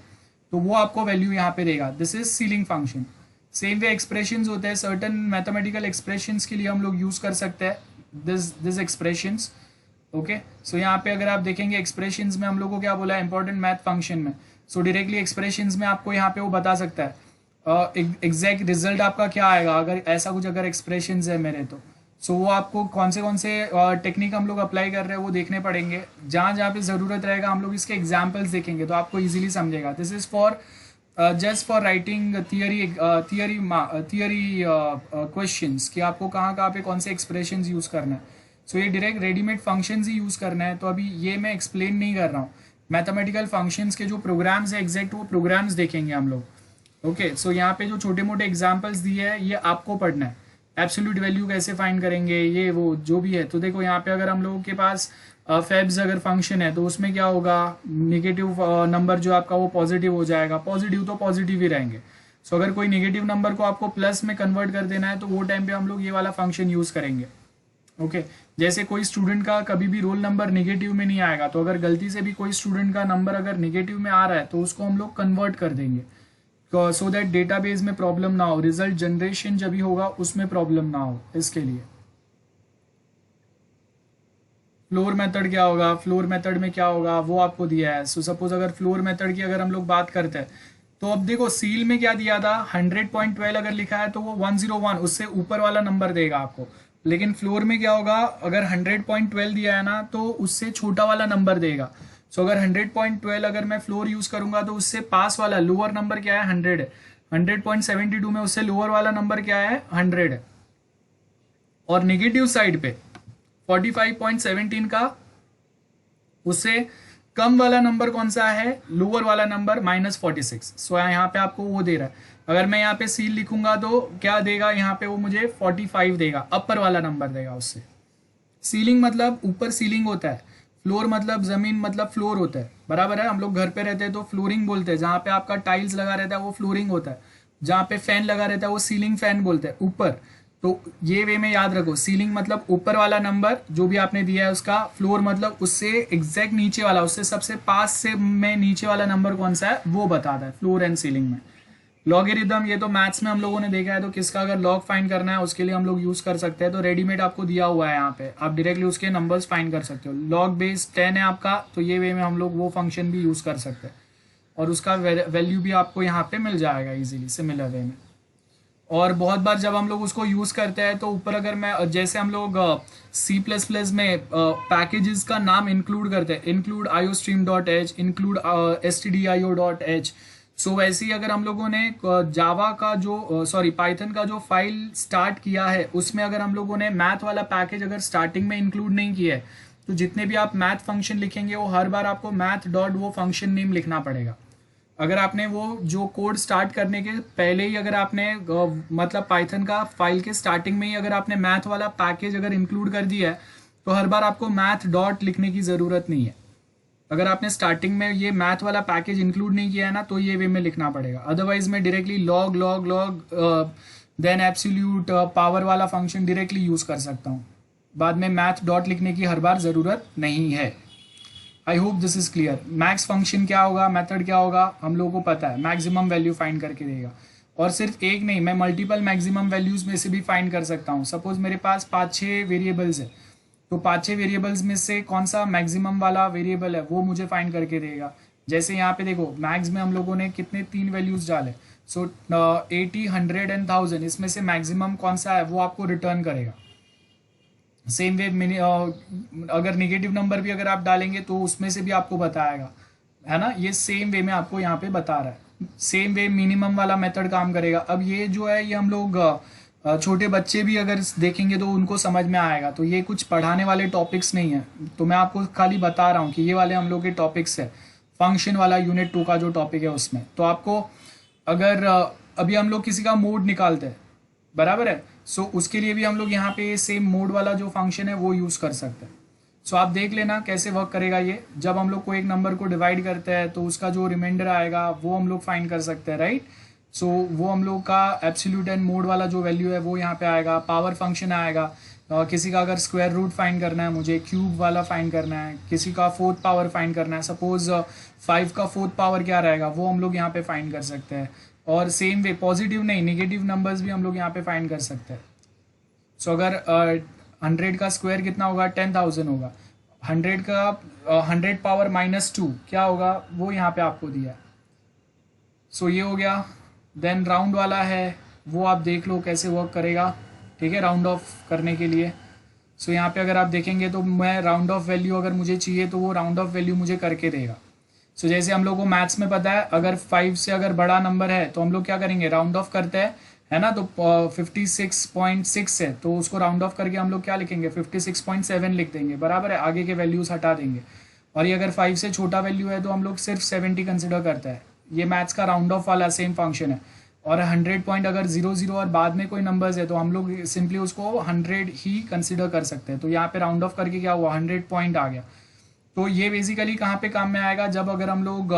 तो वो आपको वैल्यू यहाँ पे देगा। This is ceiling function. Same way expressions होते हैं, सर्टन मैथमेटिकल एक्सप्रेशंस के लिए हम लोग यूज कर सकते हैं दिस एक्सप्रेशंस। ओके सो यहाँ पे अगर आप देखेंगे एक्सप्रेशंस में हम लोग को क्या बोला है, इंपॉर्टेंट मैथ फंक्शन में। सो डायरेक्टली एक्सप्रेशंस में आपको यहाँ पे वो बता सकता है एग्जैक्ट रिजल्ट आपका क्या आएगा, अगर ऐसा कुछ अगर एक्सप्रेशंस है मेरे तो। सो वो आपको कौन से टेक्निक हम लोग अप्लाई कर रहे हैं वो देखने पड़ेंगे, जहाँ जहाँ पे ज़रूरत रहेगा हम लोग इसके एग्जाम्पल्स देखेंगे तो आपको ईजिली समझेगा। This is for just for writing theory questions कि आपको कहाँ कहाँ पे कौन से एक्सप्रेशंस यूज़ करना है। सो ये डायरेक्ट रेडीमेड फंक्शंस ही यूज़ करना है, तो अभी ये मैं एक्सप्लेन नहीं कर रहा हूँ। मैथमेटिकल फंक्शंस के जो प्रोग्राम्स है एग्जैक्ट वो प्रोग्राम्स देखेंगे हम लोग। ओके, सो यहाँ पे जो छोटे मोटे एग्जाम्पल्स दिए हैं ये आपको पढ़ना है। एब्सोल्यूट वैल्यू कैसे फाइंड करेंगे, ये वो जो भी है। तो देखो यहाँ पे अगर हम लोगों के पास फेब्स अगर फंक्शन है तो उसमें क्या होगा, निगेटिव नंबर जो आपका वो पॉजिटिव हो जाएगा, पॉजिटिव तो पॉजिटिव ही रहेंगे। सो अगर कोई नेगेटिव नंबर को आपको प्लस में कन्वर्ट कर देना है तो वो टाइम पे हम लोग ये वाला फंक्शन यूज करेंगे। ओके, जैसे कोई स्टूडेंट का कभी भी रोल नंबर नेगेटिव में नहीं आएगा, तो अगर गलती से भी कोई स्टूडेंट का नंबर अगर नेगेटिव में आ रहा है तो उसको हम लोग कन्वर्ट कर देंगे, सो दैट डेटाबेस में प्रॉब्लम ना हो, रिजल्ट जनरेशन जब भी होगा उसमें प्रॉब्लम ना हो। इसके लिए फ्लोर मेथड क्या होगा, फ्लोर मेथड में क्या होगा वो आपको दिया है। सो सपोज अगर फ्लोर मेथड की अगर हम लोग बात करते हैं तो अब देखो सील में क्या दिया था, 100.12 अगर लिखा है तो वो 101 उससे ऊपर वाला नंबर देगा आपको। लेकिन फ्लोर में क्या होगा, अगर 100.12 दिया है ना तो उससे छोटा वाला नंबर देगा। सो अगर 100.12 अगर मैं फ्लोर यूज करूंगा तो उससे पास वाला लोअर नंबर क्या है, 100 है। 100.72 में उससे लोअर वाला नंबर क्या है, 100 है। और नेगेटिव साइड पे 45.17 का उससे कम वाला नंबर कौन सा है, लोअर वाला नंबर -46। सो यहाँ पे आपको वो दे रहा है। अगर मैं यहाँ पे सील लिखूंगा तो क्या देगा, यहाँ पे वो मुझे 45 देगा, अपर वाला नंबर देगा उससे। सीलिंग मतलब ऊपर सीलिंग होता है, फ्लोर मतलब जमीन मतलब फ्लोर होता है, बराबर है। हम लोग घर पे रहते हैं तो फ्लोरिंग बोलते हैं, जहाँ पे आपका टाइल्स लगा रहता है वो फ्लोरिंग होता है, जहाँ पे फैन लगा रहता है वो सीलिंग फैन बोलते हैं, ऊपर। तो ये वे में याद रखो, सीलिंग मतलब ऊपर वाला नंबर जो भी आपने दिया है उसका, फ्लोर मतलब उससे एग्जैक्ट नीचे वाला, उससे सबसे पास से में नीचे वाला नंबर कौन सा है वो बताता है फ्लोर एंड सीलिंग में। लॉगरिदम ये तो मैथ्स में हम लोगों ने देखा है, तो किसका अगर लॉग फाइंड करना है उसके लिए हम लोग यूज कर सकते हैं। तो रेडीमेड आपको दिया हुआ है यहाँ पे, आप डायरेक्टली उसके नंबर्स फाइंड कर सकते हो। लॉग बेस 10 है आपका, तो ये वे में हम लोग वो फंक्शन भी यूज कर सकते हैं और उसका वैल्यू भी आपको यहाँ पे मिल जाएगा इजीली सिमिलर वे में। और बहुत बार जब हम लोग उसको यूज करते हैं तो ऊपर अगर मैं जैसे हम लोग C++ में पैकेजेस का नाम इंक्लूड करते हैं, इंक्लूड iostream.h, इंक्लूड stdio.h। सो वैसे ही अगर हम लोगों ने जावा का जो पाइथन का जो फाइल स्टार्ट किया है उसमें अगर हम लोगों ने मैथ वाला पैकेज अगर स्टार्टिंग में इंक्लूड नहीं किया है तो जितने भी आप मैथ फंक्शन लिखेंगे वो हर बार आपको मैथ डॉट वो फंक्शन नेम लिखना पड़ेगा। अगर आपने वो जो कोड स्टार्ट करने के पहले ही अगर आपने मतलब पाइथन का फाइल के स्टार्टिंग में ही अगर आपने मैथ वाला पैकेज अगर इंक्लूड कर दिया है तो हर बार आपको मैथ डॉट लिखने की ज़रूरत नहीं है। अगर आपने स्टार्टिंग में ये मैथ वाला पैकेज इंक्लूड नहीं किया है ना तो ये वे में लिखना पड़ेगा, अदरवाइज मैं directly log log log then absolute power वाला फंक्शन डायरेक्टली यूज़ कर सकता हूँ। बाद में मैथ डॉट लिखने की हर बार ज़रूरत नहीं है। I hope this is clear. Max function क्या होगा, मेथड क्या होगा, हम लोगों को पता है, मैक्सिमम वैल्यू फाइंड करके देगा। और सिर्फ एक नहीं, मैं मल्टीपल मैक्सिमम वैल्यूज में से भी फाइंड कर सकता हूँ। सपोज मेरे पास 5-6 वेरिएबल्स है तो 5-6 वेरिएबल्स में से कौन सा मैक्सिमम वाला वेरिएबल है वो मुझे फाइंड करके देगा। जैसे यहाँ पे देखो मैक्स में हम लोगों ने कितने 3 वैल्यूज डाले, सो 80, 100 एंड 1000, इसमें से मैक्सिमम कौन सा है वो आपको रिटर्न करेगा। सेम वे अगर निगेटिव नंबर भी अगर आप डालेंगे तो उसमें से भी आपको बताएगा, है ना। ये सेम वे में आपको यहाँ पे बता रहा है। सेम वे मिनिमम वाला मेथड काम करेगा। अब ये जो है ये हम लोग छोटे बच्चे भी अगर देखेंगे तो उनको समझ में आएगा। तो ये कुछ पढ़ाने वाले टॉपिक्स नहीं है, तो मैं आपको खाली बता रहा हूँ कि ये वाले हम लोग के टॉपिक्स है। फंक्शन वाला यूनिट 2 का जो टॉपिक है उसमें तो आपको अगर अभी हम लोग किसी का मोड निकालते हैं, बराबर है, सो उसके लिए भी हम लोग यहाँ पे सेम मोड वाला जो फंक्शन है वो यूज़ कर सकते हैं। सो आप देख लेना कैसे वर्क करेगा ये। जब हम लोग को एक नंबर को डिवाइड करते हैं तो उसका जो रिमाइंडर आएगा वो हम लोग फाइंड कर सकते हैं, राइट। सो वो हम लोग का एब्सोल्यूट एंड मोड वाला जो वैल्यू है वो यहाँ पे आएगा। पावर फंक्शन आएगा, किसी का अगर स्क्वायर रूट फाइंड करना है मुझे, क्यूब वाला फाइंड करना है, किसी का 4th पावर फाइंड करना है, सपोज 5 का 4th पावर क्या रहेगा वो हम लोग यहाँ पे फाइंड कर सकते हैं। और सेम वे पॉजिटिव नहीं नेगेटिव नंबर्स भी हम लोग यहाँ पे फाइंड कर सकते हैं। सो अगर 100 का स्क्वायर कितना होगा, 10,000 होगा। 100 का 100 पावर -2 क्या होगा वो यहाँ पे आपको दिया है। सो ये हो गया। देन राउंड वाला है वो आप देख लो कैसे वर्क करेगा, ठीक है, राउंड ऑफ करने के लिए। सो यहाँ पे अगर आप देखेंगे तो मैं राउंड ऑफ वैल्यू अगर मुझे चाहिए तो वो राउंड ऑफ वैल्यू मुझे करके देगा। सो जैसे हम लोग को मैथ्स में पता है अगर 5 से अगर बड़ा नंबर है तो हम लोग क्या करेंगे, राउंड ऑफ करते हैं, है ना। तो 56.6 है तो उसको राउंड ऑफ करके हम लोग क्या लिखेंगे, 56.7 लिख देंगे, बराबर है, आगे के वैल्यूज हटा देंगे। और ये अगर 5 से छोटा वैल्यू है तो हम लोग सिर्फ 70 कंसिडर करते हैं, ये मैथ्स का राउंड ऑफ वाला सेम फंक्शन है। और 100 पॉइंट अगर 0 0 और बाद में कोई नंबर्स है तो हम लोग सिंपली उसको 100 ही कंसिडर कर सकते हैं। तो यहाँ पे राउंड ऑफ करके क्या हुआ, 100 पॉइंट आ गया। तो ये बेसिकली कहाँ पे काम में आएगा, जब अगर हम लोग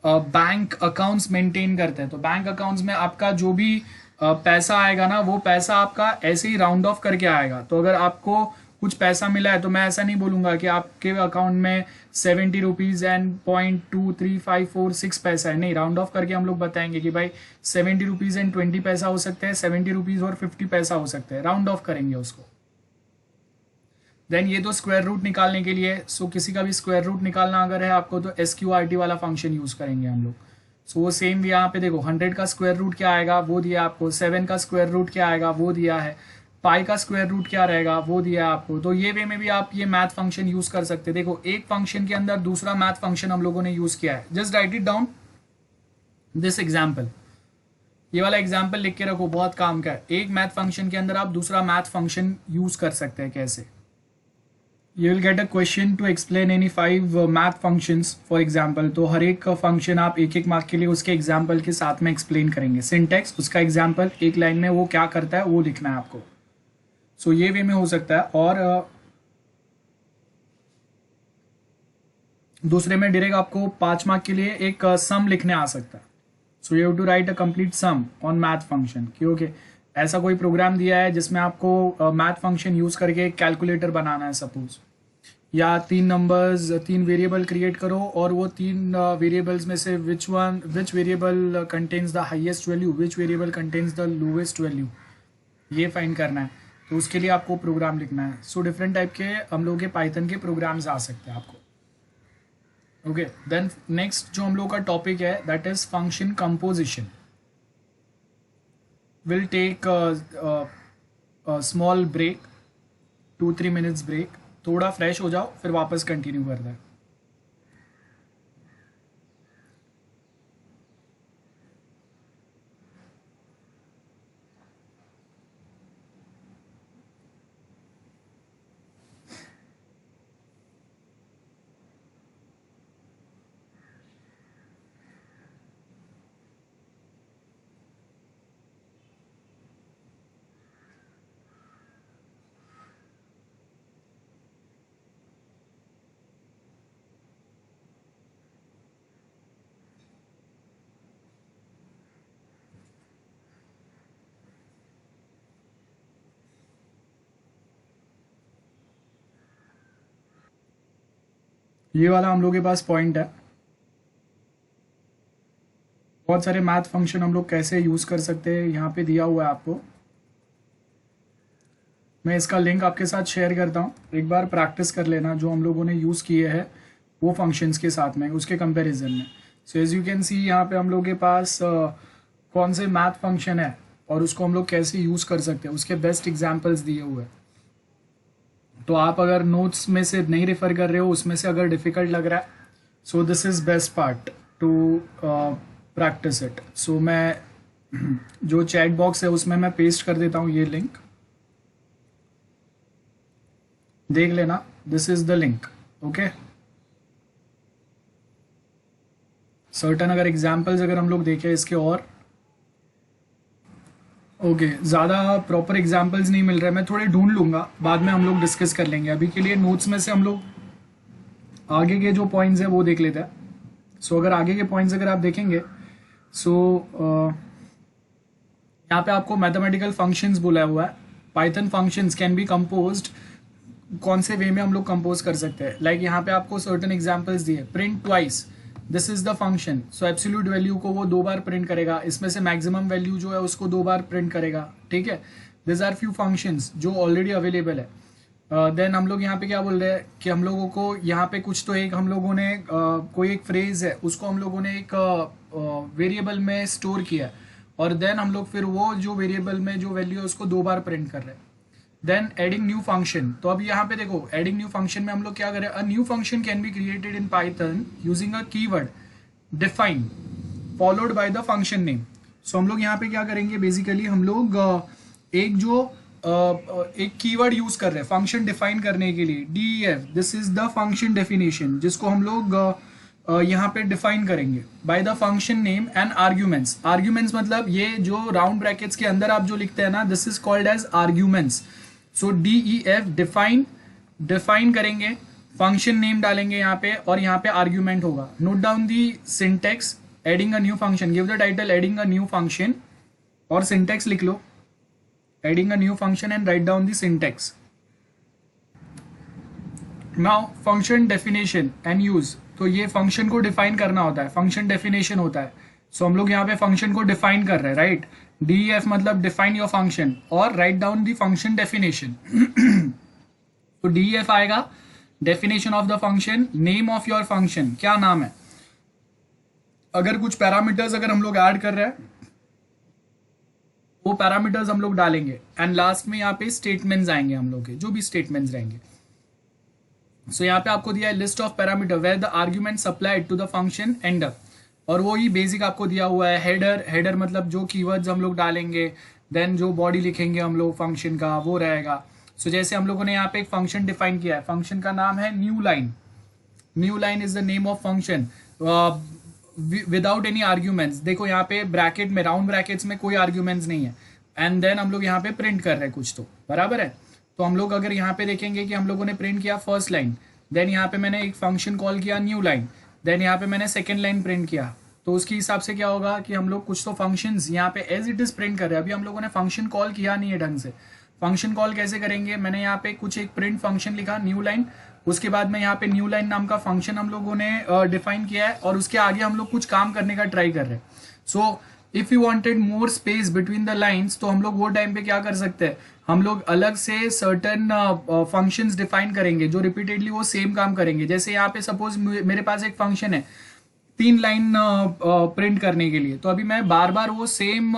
बैंक अकाउंट्स मेंटेन करते हैं। तो बैंक अकाउंट्स में आपका जो भी पैसा आएगा ना, वो पैसा आपका ऐसे ही राउंड ऑफ करके आएगा। तो अगर आपको कुछ पैसा मिला है तो मैं ऐसा नहीं बोलूंगा कि आपके अकाउंट में 70 रुपीज एंड 0.23546 पैसा है, नहीं, राउंड ऑफ करके हम लोग बताएंगे कि भाई 70 रुपीज एंड 20 पैसा हो सकते हैं, 70 रुपीज और 50 पैसा हो सकते हैं, राउंड ऑफ करेंगे उसको। देन ये तो स्क्वायर रूट निकालने के लिए। सो किसी का भी स्क्वायर रूट निकालना अगर है आपको तो SQRT वाला फंक्शन यूज करेंगे हम लोग। सो वो सेम यहाँ पे देखो 100 का स्क्वायर रूट क्या आएगा वो दिया आपको, 7 का स्क्वायर रूट क्या आएगा वो दिया है, पाई का स्क्वायर रूट क्या रहेगा वो दिया है आपको। तो ये वे में भी आप ये मैथ फंक्शन यूज कर सकते हैं। देखो एक फंक्शन के अंदर दूसरा मैथ फंक्शन हम लोगों ने यूज किया है। Just right it down this example, ये वाला एग्जाम्पल लिख के रखो, बहुत काम का है। एक मैथ फंक्शन के अंदर आप दूसरा मैथ फंक्शन यूज कर सकते हैं कैसे। You will get a question to explain any 5 math functions for example। तो हर एक फंक्शन आप एक एक मार्क के लिए उसके एग्जाम्पल के साथ में एक्सप्लेन करेंगे। सिंटेक्स उसका एग्जाम्पल एक लाइन में वो क्या करता है वो लिखना है आपको। सो ये वे में हो सकता है। और दूसरे में डायरेक्ट आपको 5 मार्क के लिए एक सम लिखने आ सकता है। So you have to write a complete sum on math function. क्योंकि ऐसा कोई प्रोग्राम दिया है जिसमें आपको मैथ फंक्शन यूज करके कैलकुलेटर बनाना है सपोज, या 3 नंबर्स 3 वेरिएबल क्रिएट करो और वो 3 वेरिएबल्स में से which variable contains the highest value, which variable contains the lowest value, ये फाइंड करना है। तो उसके लिए आपको प्रोग्राम लिखना है। सो डिफरेंट टाइप के हम लोग के पाइथन के प्रोग्राम्स आ सकते हैं आपको। ओके, देन नेक्स्ट जो हम लोग का टॉपिक है that is function composition. We'll take a small break, 2-3 minutes break, थोड़ा फ्रेश हो जाओ फिर वापस कंटिन्यू करना है। ये वाला हम लोग के पास पॉइंट है। बहुत सारे मैथ फंक्शन हम लोग कैसे यूज कर सकते हैं यहाँ पे दिया हुआ है आपको। मैं इसका लिंक आपके साथ शेयर करता हूँ, एक बार प्रैक्टिस कर लेना जो हम लोगों ने यूज किए हैं वो फंक्शंस के साथ में उसके कंपैरिजन में। So as you can see यहाँ पे हम लोग के पास कौन से मैथ फंक्शन है और उसको हम लोग कैसे यूज कर सकते हैं उसके बेस्ट एग्जाम्पल्स दिए हुए हैं। तो आप अगर नोट्स में से नहीं रेफर कर रहे हो, उसमें से अगर डिफिकल्ट लग रहा है, so this is best part to practice it. So मैं जो चैट बॉक्स है उसमें मैं पेस्ट कर देता हूँ ये लिंक, देख लेना, this is the link. Okay, certain अगर एग्जाम्पल्स अगर हम लोग देखें इसके और ओके ज़्यादा प्रॉपर एग्जाम्पल्स नहीं मिल रहे, मैं थोड़े ढूंढ लूंगा, बाद में हम लोग डिस्कस कर लेंगे। अभी के लिए नोट्स में से हम लोग आगे के जो पॉइंट्स है वो देख लेते हैं। सो अगर आगे के पॉइंट्स अगर आप देखेंगे, सो यहाँ पे आपको मैथमेटिकल फंक्शंस बोला हुआ है। Python functions can be composed, कौन से वे में हम लोग कंपोज कर सकते हैं। लाइक यहाँ पे आपको सर्टन एग्जाम्पल्स दिए, print twice, this is the function. So absolute value को वो 2 बार प्रिंट करेगा, इसमें से मैक्सिमम वैल्यू जो है उसको 2 बार प्रिंट करेगा। ठीक है, दिस आर फ्यू फंक्शंस जो ऑलरेडी अवेलेबल है। देन हम लोग यहाँ पे क्या बोल रहे हैं कि हम लोगों को यहाँ पे कुछ तो एक हम लोगों ने कोई एक फ्रेज है उसको हम लोगों ने एक वेरिएबल में स्टोर किया और देन हम लोग फिर वो जो वेरिएबल में जो वैल्यू है उसको 2 बार प्रिंट कर रहे हैं। देन एडिंग न्यू फंक्शन, तो अब यहाँ पे देखो एडिंग न्यू फंक्शन में हम लोग क्या करें, a new function can be created in Python using a keyword define followed by the function name. So हम लोग यहाँ पे क्या करेंगे, बेसिकली हम लोग एक जो एक कीवर्ड यूज कर रहे हैं फंक्शन डिफाइन करने के लिए, DEF, this is the function definition, जिसको हम लोग यहाँ पे डिफाइन करेंगे bye the function name and arguments. Arguments मतलब ये जो राउंड ब्रैकेट्स के अंदर आप जो लिखते हैं ना, this is called as arguments. So DEF define, define करेंगे, फंक्शन नेम डालेंगे यहाँ पे और यहाँ पे आर्ग्यूमेंट होगा। Note down the syntax, adding a new function, give the title adding a new function और सिंटेक्स लिख लो, adding a new function and write down the syntax. Now function definition and use, तो ये function को define करना होता है, function definition होता है। सो हम लोग यहाँ पे फंक्शन को डिफाइन कर रहे हैं, राइट। DEF मतलब डिफाइन योर फंक्शन और right down the function definition. तो DEF आएगा definition of the function, name of your function, क्या नाम है, अगर कुछ पैरामीटर्स अगर हम लोग ऐड कर रहे हैं वो पैरामीटर्स हम लोग डालेंगे एंड लास्ट में यहाँ पे स्टेटमेंट्स आएंगे हम लोग के, जो भी स्टेटमेंट्स रहेंगे। सो यहाँ पे आपको दिया है list of parameter where the arguments applied to the function and, और वो ही बेसिक आपको दिया हुआ है। हेडर, हेडर मतलब जो कीवर्ड्स हम लोग डालेंगे, देन जो बॉडी लिखेंगे हम लोग फंक्शन का वो रहेगा। सो जैसे हम लोगों ने यहाँ पे एक फंक्शन डिफाइन किया है, फंक्शन का नाम है new line. New line is the name of function without any arguments. देखो यहाँ पे ब्रैकेट में, राउंड ब्रैकेट्स में कोई आर्ग्यूमेंट्स नहीं है एंड देन हम लोग यहाँ पे प्रिंट कर रहे हैं कुछ, तो बराबर है। तो हम लोग अगर यहाँ पे देखेंगे कि हम लोगों ने प्रिंट किया फर्स्ट लाइन, देन यहाँ पे मैंने एक फंक्शन कॉल किया न्यू लाइन, देन यहाँ पे मैंने सेकेंड लाइन प्रिंट किया, तो उसके हिसाब से क्या होगा कि हम लोग कुछ तो फंक्शंस यहाँ पे एज इट इज प्रिंट कर रहे हैं। अभी हम लोगों ने फंक्शन कॉल किया नहीं है ढंग से। फंक्शन कॉल कैसे करेंगे, मैंने यहाँ पे कुछ एक प्रिंट फंक्शन लिखा न्यू लाइन, उसके बाद में यहाँ पे न्यू लाइन नाम का फंक्शन हम लोगों ने डिफाइन किया है और उसके आगे हम लोग कुछ काम करने का ट्राई कर रहे हैं। So if you wanted more space between the lines, तो हम लोग वो टाइम पे क्या कर सकते हैं, हम लोग अलग से सर्टन फंक्शंस डिफाइन करेंगे जो रिपीटेडली वो सेम काम करेंगे। जैसे यहाँ पे सपोज मेरे पास एक फंक्शन है 3 लाइन प्रिंट करने के लिए, तो अभी मैं बार बार वो सेम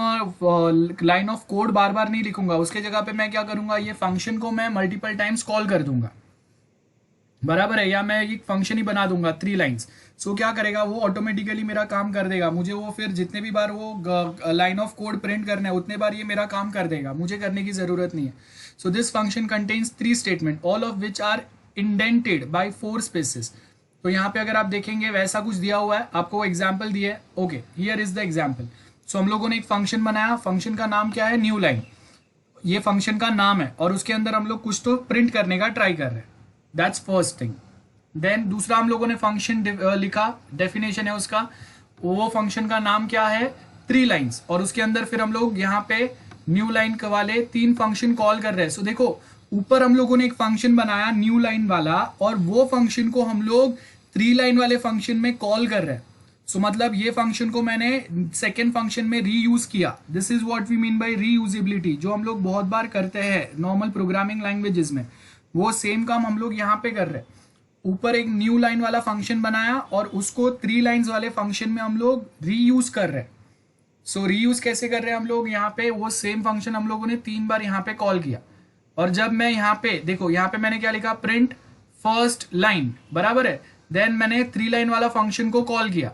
लाइन ऑफ कोड बार बार नहीं लिखूंगा, उसके जगह पे मैं क्या करूंगा, ये फंक्शन को मैं मल्टीपल टाइम्स कॉल कर दूंगा, बराबर है, या मैं एक फंक्शन ही बना दूंगा 3 लाइन्स। सो क्या करेगा वो ऑटोमेटिकली मेरा काम कर देगा, मुझे वो फिर जितने भी बार वो लाइन ऑफ कोड प्रिंट करना है उतने बार ये मेरा काम कर देगा, मुझे करने की जरूरत नहीं है। So this function contains 3 statement all of which are indented by 4 spaces. तो यहाँ पे अगर आप देखेंगे वैसा कुछ दिया हुआ है, आपको एग्जाम्पल दिए, okay here is the example. So हम लोगों ने एक फंक्शन बनाया, फंक्शन का नाम क्या है, न्यू लाइन, ये फंक्शन का नाम है और उसके अंदर हम लोग कुछ तो प्रिंट करने का ट्राई कर रहे हैं, दैट्स फर्स्ट थिंग। देन दूसरा हम लोगों ने फंक्शन लिखा, डेफिनेशन है उसका, वो फंक्शन का नाम क्या है, 3 लाइन्स, और उसके अंदर फिर हम लोग यहाँ पे न्यू लाइन वाले 3 फंक्शन कॉल कर रहे हैं। सो देखो ऊपर हम लोगों ने एक फंक्शन बनाया न्यू लाइन वाला और वो फंक्शन को हम लोग 3 लाइन वाले फंक्शन में कॉल कर रहे हैं। सो मतलब ये फंक्शन को मैंने सेकेंड फंक्शन में रीयूज किया, this is what we mean by reusability, जो हम लोग बहुत बार करते हैं नॉर्मल प्रोग्रामिंग लैंग्वेजेस में, वो सेम काम हम लोग यहाँ पे कर रहे हैं। ऊपर एक न्यू लाइन वाला फंक्शन बनाया और उसको 3 लाइन्स वाले फंक्शन में हम लोग रीयूज कर रहे हैं। सो रीयूज कैसे कर रहे हैं हम लोग, यहाँ पे वो सेम फंक्शन हम लोगों ने 3 बार यहाँ पे कॉल किया, और जब मैं यहाँ पे देखो, यहाँ पे मैंने क्या लिखा, प्रिंट फर्स्ट लाइन, बराबर है, देन मैंने 3 लाइन वाला फंक्शन को कॉल किया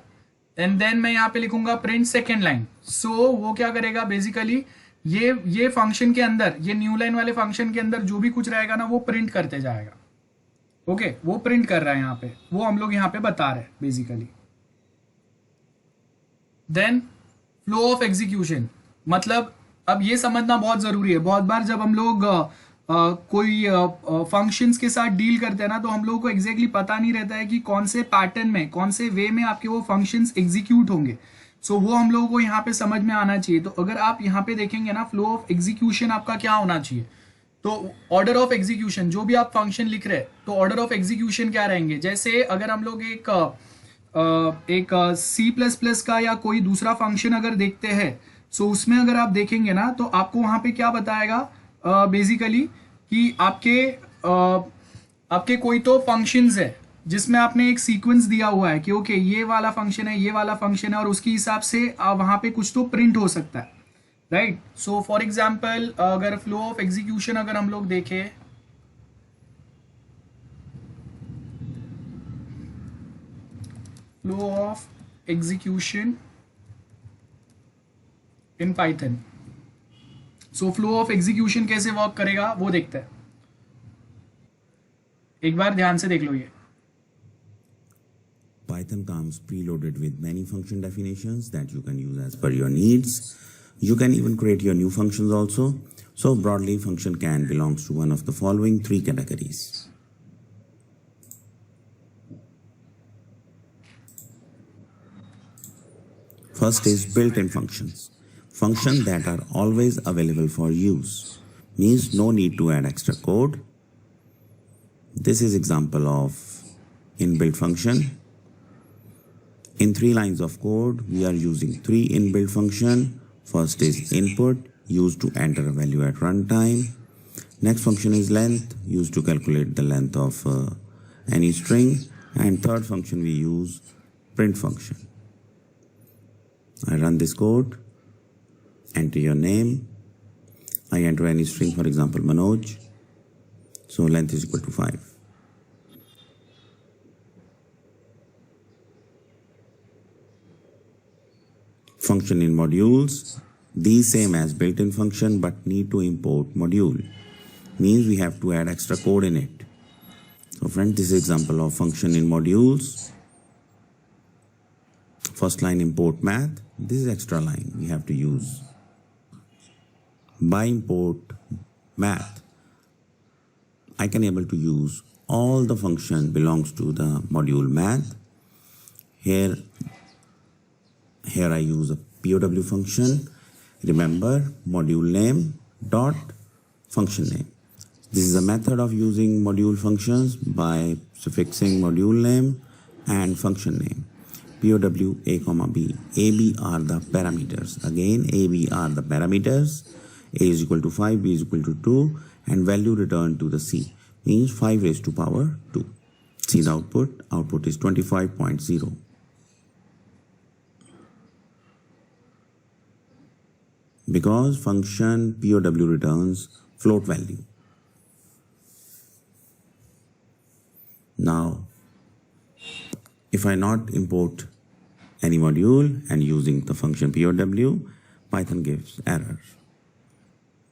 एंड देन मैं यहाँ पे लिखूंगा प्रिंट सेकेंड लाइन। सो वो क्या करेगा बेसिकली, ये फंक्शन के अंदर, ये न्यू लाइन वाले फंक्शन के अंदर जो भी कुछ रहेगा ना वो प्रिंट करते जाएगा। ओके वो प्रिंट कर रहा है यहाँ पे, वो हम लोग यहाँ पे बता रहे हैं basically. Then flow of execution, मतलब अब ये समझना बहुत जरूरी है, बहुत बार जब हम लोग कोई फंक्शंस के साथ डील करते हैं ना, तो हम लोगों को एग्जैक्टली पता नहीं रहता है कि कौन से पैटर्न में, कौन से वे में आपके वो फंक्शंस एग्जीक्यूट होंगे। सो वो हम लोगों को यहाँ पे समझ में आना चाहिए। तो अगर आप यहाँ पे देखेंगे ना, फ्लो ऑफ एग्जीक्यूशन आपका क्या होना चाहिए, तो ऑर्डर ऑफ एग्जीक्यूशन, जो भी आप फंक्शन लिख रहे हैं तो ऑर्डर ऑफ एग्जीक्यूशन क्या रहेंगे। जैसे अगर हम लोग एक C++ का या कोई दूसरा फंक्शन अगर देखते हैं, सो उसमें अगर आप देखेंगे ना तो आपको वहां पे क्या बताएगा बेसिकली कि आपके कोई तो फंक्शंस है जिसमें आपने एक सीक्वेंस दिया हुआ है कि ओके ये वाला फंक्शन है, ये वाला फंक्शन है, और उसके हिसाब से वहां पे कुछ तो प्रिंट हो सकता है, राइट। सो फॉर एग्जाम्पल अगर फ्लो ऑफ एग्जीक्यूशन अगर हम लोग देखें, flow of execution in Python, so flow of execution कैसे वर्क करेगा वो देखते हैं, एक बार ध्यान से देख लो। ये Python comes preloaded with many function definitions that you can use as per your needs. You can even create your new functions also. So broadly, function can belongs to one of the following three categories. First is built-in functions. Functions that are always available for use. Means no need to add extra code. This is example of inbuilt function. In 3 lines of code, we are using 3 inbuilt function. First is input, used to enter a value at runtime. Next function is length, used to calculate the length of any string. And third function we use print function. I run this code, enter your name. I enter any string, for example, Manoj. So length is equal to 5. Function in modules. These same as built-in function but need to import module. Means we have to add extra code in it. So friends, this is example of function in modules. First line import math. This is extra line we have to use. By import math, I can able to use all the function belongs to the module math. Here I use a POW function. Remember, module name dot function name. This is a method of using module functions by suffixing module name and function name. POW A, B. A, B are the parameters. Again, A, B are the parameters. A is equal to 5, B is equal to 2, and value returned to the C. Means 5 raised to power 2. See the output. Output is 25.0. Because function POW returns float value. Now, if I not import any module and using the function POW, Python gives error.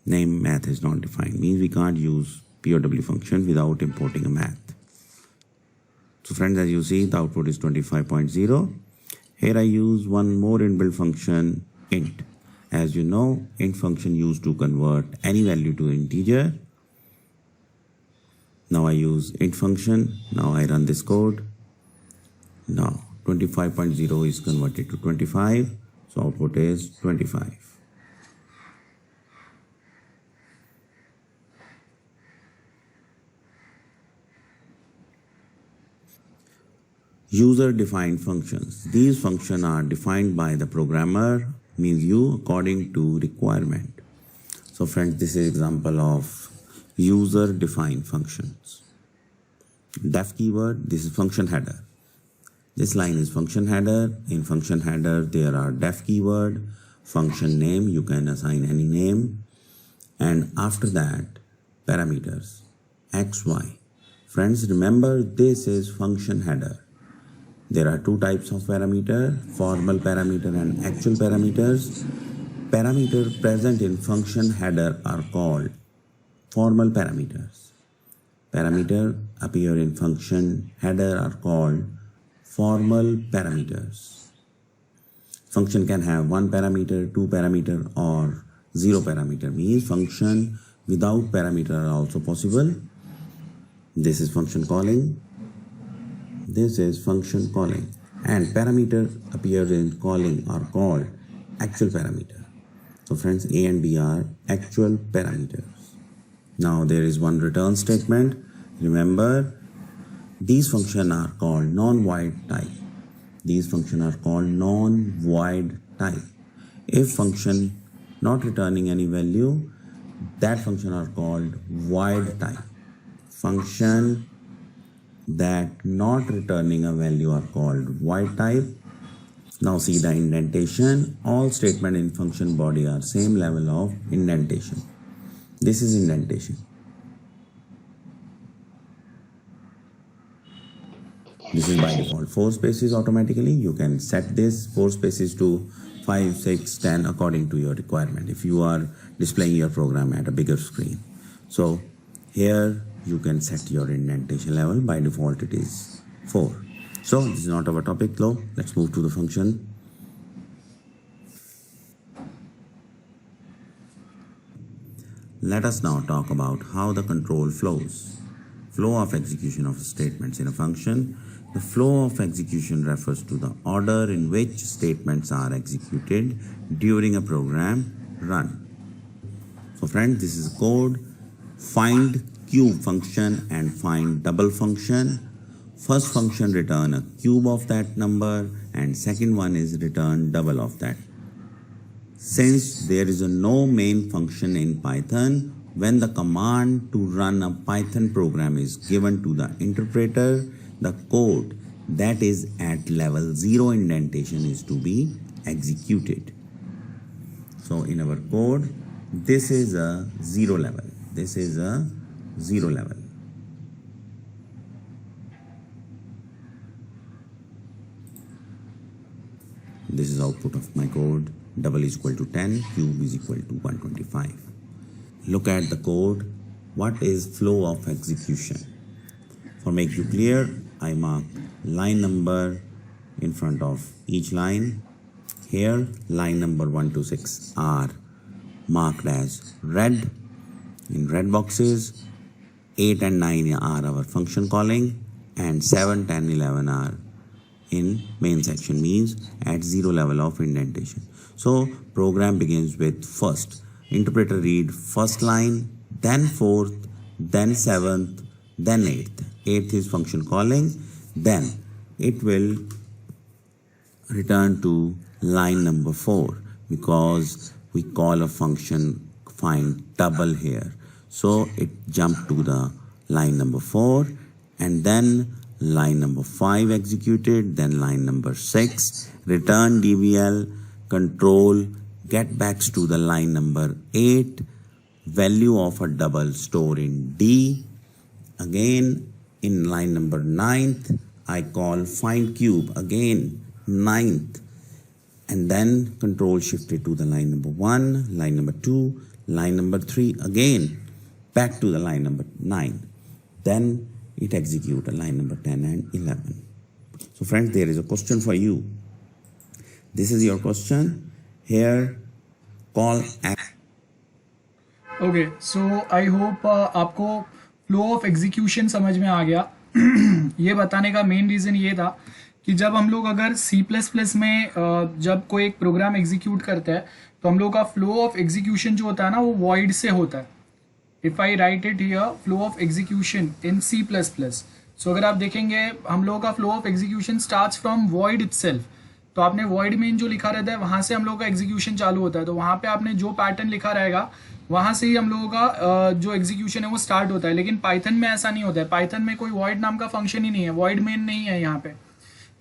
Name math is not defined. Means we can't use POW function without importing a math. So friends, as you see, the output is 25.0. Here I use one more inbuilt function, int. As you know, int function used to convert any value to integer. Now I use int function. Now I run this code. Now 25.0 is converted to 25. So output is 25. User-defined functions. These functions are defined by the programmer, means you, according to requirement. So friends, this is example of user-defined functions. Def keyword, this is function header. This line is function header. In function header, there are def keyword, function name, you can assign any name. And after that, parameters, x, y. Friends, remember this is function header. There are 2 types of parameter, formal parameter and actual parameters. Parameter present in function header are called formal parameters. Parameter appear in function header are called formal parameters. Function can have 1 parameter, 2 parameter or 0 parameter. Means function without parameter are also possible. This is function calling. This is function calling, and parameter appears in calling are called actual parameter. So friends, A and B are actual parameters. Now there is one return statement. Remember, these functions are called non-void type. These functions are called non-void type. If function not returning any value, that function are called void type. Function that not returning a value are called void type. Now see the indentation. All statement in function body are same level of indentation. This is indentation. This is by default 4 spaces automatically. You can set this 4 spaces to 5, 6, 10 according to your requirement if you are displaying your program at a bigger screen. So here you can set your indentation level. By default it is 4. So this is not our topic though. Let's move to the function. Let us now talk about how the control flows. Flow of execution of statements in a function. The flow of execution refers to the order in which statements are executed during a program run. So friends, this is code find cube function and find double function. First function return a cube of that number and second one is return double of that. Since there is no main function in Python, when the command to run a Python program is given to the interpreter, the code that is at level 0 indentation is to be executed. So in our code, this is a 0 level. This is a 0 level. This is output of my code. Double is equal to 10, cube is equal to 125. Look at the code. What is flow of execution? For make you clear, I mark line number in front of each line. Here, line number 1 to 6 are marked as red in red boxes. 8 and 9 are our function calling, and 7, 10, 11 are in main section, means at 0 level of indentation. So program begins with first. Interpreter read first line, then 4th, then 7th, then 8th. 8th is function calling. Then it will return to line number 4 because we call a function find double here. So it jumped to the line number 4 and then line number 5 executed, then line number 6, return DVL, control, get backs to the line number 8, value of a double store in D. Again, in line number 9th, I call find cube, again 9th, and then control shifted to the line number 1, line number 2, line number 3, again back to the line number 9. Then it execute a line number 10 and 11. So friends, there is a question for you. This is your question. Here, call okay so I hope आपको flow of execution समझ में आ गया. ये बताने का main reason ये था कि जब हम लोग अगर C++ में जब कोई एक प्रोग्राम एग्जीक्यूट करते हैं तो हम लोग का फ्लो ऑफ एग्जीक्यूशन जो होता है ना वो वॉइड से होता है. If I right it here flow of execution in C++, सो अगर आप देखेंगे हम लोगों का flow of execution starts from void itself. तो आपने वॉइड मेन जो लिखा रहता है वहाँ से हम लोगों का एग्जीक्यूशन चालू होता है. तो वहाँ पे आपने जो पैटर्न लिखा रहेगा वहाँ से ही हम लोगों का जो एग्जीक्यूशन है वो स्टार्ट होता है. लेकिन पाइथन में ऐसा नहीं होता है. पाइथन में कोई वॉइड नाम का फंक्शन ही नहीं है, वॉइड मेन नहीं है यहाँ पे.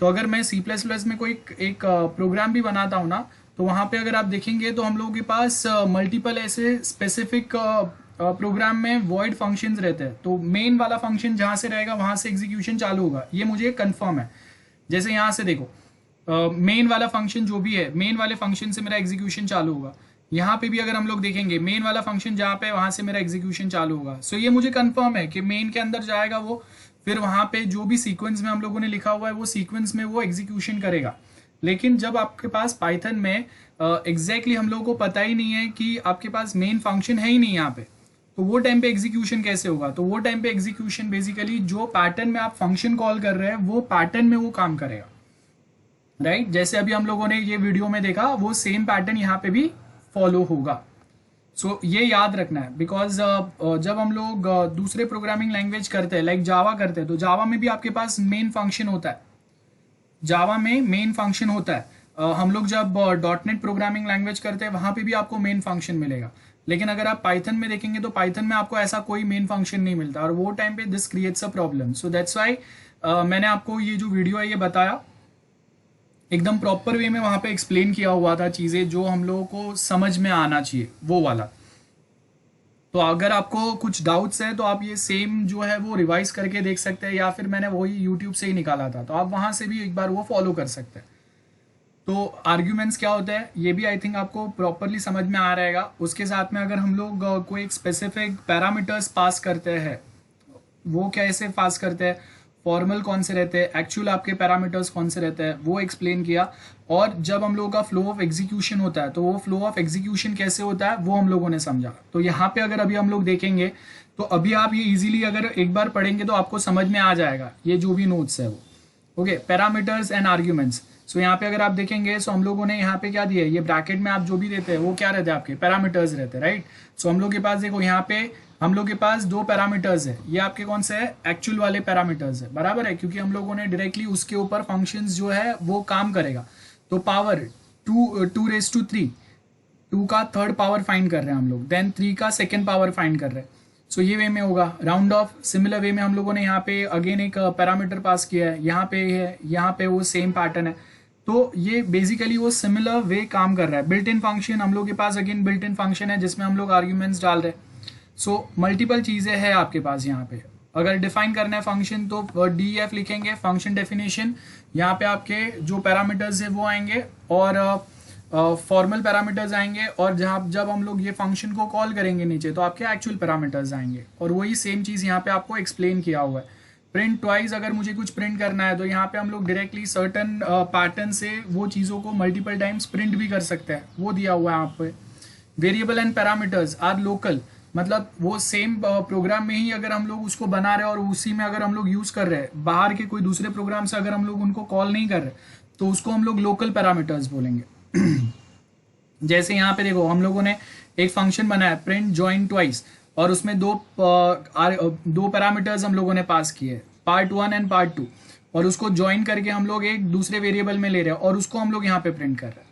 तो अगर मैं C++ में कोई एक प्रोग्राम भी बनाता हूँ ना तो वहाँ पे अगर आप देखेंगे तो हम लोगों के पास मल्टीपल ऐसे स्पेसिफिक प्रोग्राम में वॉइड फंक्शंस रहते हैं. तो मेन वाला फंक्शन जहाँ से रहेगा वहाँ से एग्जीक्यूशन चालू होगा, ये मुझे कंफर्म है. जैसे यहाँ से देखो मेन वाला फंक्शन जो भी है, मेन वाले फंक्शन से मेरा एग्जीक्यूशन चालू होगा. यहाँ पे भी अगर हम लोग देखेंगे मेन वाला फंक्शन जहाँ पे वहाँ से मेरा एग्जीक्यूशन चालू होगा. सो ये मुझे कंफर्म है कि मेन के अंदर जाएगा वो, फिर वहाँ पे जो भी सीक्वेंस में हम लोगों ने लिखा हुआ है वो सीक्वेंस में वो एग्जीक्यूशन करेगा. लेकिन जब आपके पास पाइथन में एग्जैक्टली हम लोगों को पता ही नहीं है कि आपके पास मेन फंक्शन है ही नहीं यहाँ पे, तो वो टाइम पे एग्जीक्यूशन कैसे होगा? तो वो टाइम पे एग्जीक्यूशन बेसिकली जो पैटर्न में आप फंक्शन कॉल कर रहे हैं वो पैटर्न में वो काम करेगा, राइट? जैसे अभी हम लोगों ने ये वीडियो में देखा वो सेम पैटर्न यहाँ पे भी फॉलो होगा. सो ये याद रखना है बिकॉज जब हम लोग दूसरे प्रोग्रामिंग लैंग्वेज करते हैं लाइक जावा करते हैं तो जावा में भी आपके पास मेन फंक्शन होता है. जावा में मेन फंक्शन होता है. हम लोग जब .NET प्रोग्रामिंग लैंग्वेज करते हैं वहाँ पे भी आपको मेन फंक्शन मिलेगा. लेकिन अगर आप पाइथन में देखेंगे तो पाइथन में आपको ऐसा कोई मेन फंक्शन नहीं मिलता और वो टाइम पे this creates a problem. So that's why मैंने आपको ये जो वीडियो है ये बताया एकदम प्रॉपर वे में, वहाँ पे एक्सप्लेन किया हुआ था चीज़ें जो हम लोगों को समझ में आना चाहिए वो वाला. तो अगर आपको कुछ डाउट्स है तो आप ये सेम जो है वो रिवाइज करके देख सकते हैं या फिर मैंने वही यूट्यूब से ही निकाला था तो आप वहाँ से भी एक बार वो फॉलो कर सकते हैं. तो आर्ग्यूमेंट्स क्या होता है ये भी आई थिंक आपको प्रॉपरली समझ में आ रहेगा. उसके साथ में अगर हम लोग कोई एक स्पेसिफिक पैरामीटर्स पास करते हैं वो कैसे पास करते हैं, फॉर्मल कौन से रहते हैं, एक्चुअल आपके पैरामीटर्स कौन से रहते हैं, वो एक्सप्लेन किया। और जब हम लोगों का फ्लो ऑफ एग्जीक्यूशन होता है तो वो फ्लो ऑफ एग्जीक्यूशन कैसे होता है वो हम लोगों ने समझा। तो यहाँ पे अगर अभी हम लोग देखेंगे तो अभी आप ये इजीली अगर एक बार पढ़ेंगे तो आपको समझ में आ जाएगा ये जो भी नोट्स है वो। Okay, parameters and arguments. So यहाँ पे अगर आप देखेंगे सो हम लोगों ने यहाँ पे क्या दिया है, ये ब्रैकेट में आप जो भी देते हैं वो क्या रहते हैं आपके पैरामीटर्स रहते हैं, राइट। सो हम लोग के पास देखो यहाँ पे हम लोग के पास दो पैरामीटर्स है, ये आपके कौन से है, एक्चुअल वाले पैरामीटर्स है, बराबर है, क्योंकि हम लोगों ने डायरेक्टली उसके ऊपर फंक्शंस जो है वो काम करेगा। तो पावर 2 का थर्ड पावर फाइंड कर रहे हैं हम लोग, देन 3 का सेकेंड पावर फाइंड कर रहे हैं। सो ये वे में होगा। राउंड ऑफ सिमिलर वे में हम लोगों ने यहाँ पे अगेन एक पैरामीटर पास किया है, यहाँ पे है, यहाँ पे वो सेम पैटर्न है। तो ये बेसिकली वो सिमिलर वे काम कर रहा है। बिल्ट इन फंक्शन हम लोग के पास अगेन बिल्ट इन फंक्शन है जिसमें हम लोग आर्ग्यूमेंट्स डाल रहे हैं। सो मल्टीपल चीज़ें हैं आपके पास यहाँ पे। अगर डिफाइन करना है फंक्शन तो डी एफ लिखेंगे, फंक्शन डेफिनेशन, यहाँ पे आपके जो पैरामीटर्स है वो आएंगे और फॉर्मल पैरामीटर्स आएंगे, और जहाँ जब हम लोग ये फंक्शन को कॉल करेंगे नीचे तो आपके एक्चुअल पैरामीटर्स आएंगे, और वही सेम चीज़ यहाँ पे आपको एक्सप्लेन किया हुआ है। प्रिंट ट्वाइस, अगर मुझे कुछ प्रिंट करना है तो यहाँ पे हम लोग डायरेक्टली सर्टन पैटर्न से वो चीज़ों को मल्टीपल टाइम्स प्रिंट भी कर सकते हैं, वो दिया हुआ है यहाँ पे। Variable and parameters are local, मतलब वो सेम प्रोग्राम में ही अगर हम लोग उसको बना रहे हैं और उसी में अगर हम लोग यूज़ कर रहे हैं, बाहर के कोई दूसरे प्रोग्राम से अगर हम लोग उनको कॉल नहीं कर रहे तो उसको हम लोग लोकल पैरामीटर्स बोलेंगे। जैसे यहाँ पे देखो हम लोगों ने एक फंक्शन बनाया प्रिंट जॉइन ट्वाइस, और उसमें दो पैरामीटर्स हम लोगों ने पास किए, पार्ट 1 एंड पार्ट 2, और उसको ज्वाइन करके हम लोग एक दूसरे वेरिएबल में ले रहे हैं और उसको हम लोग यहाँ पे प्रिंट कर रहे हैं।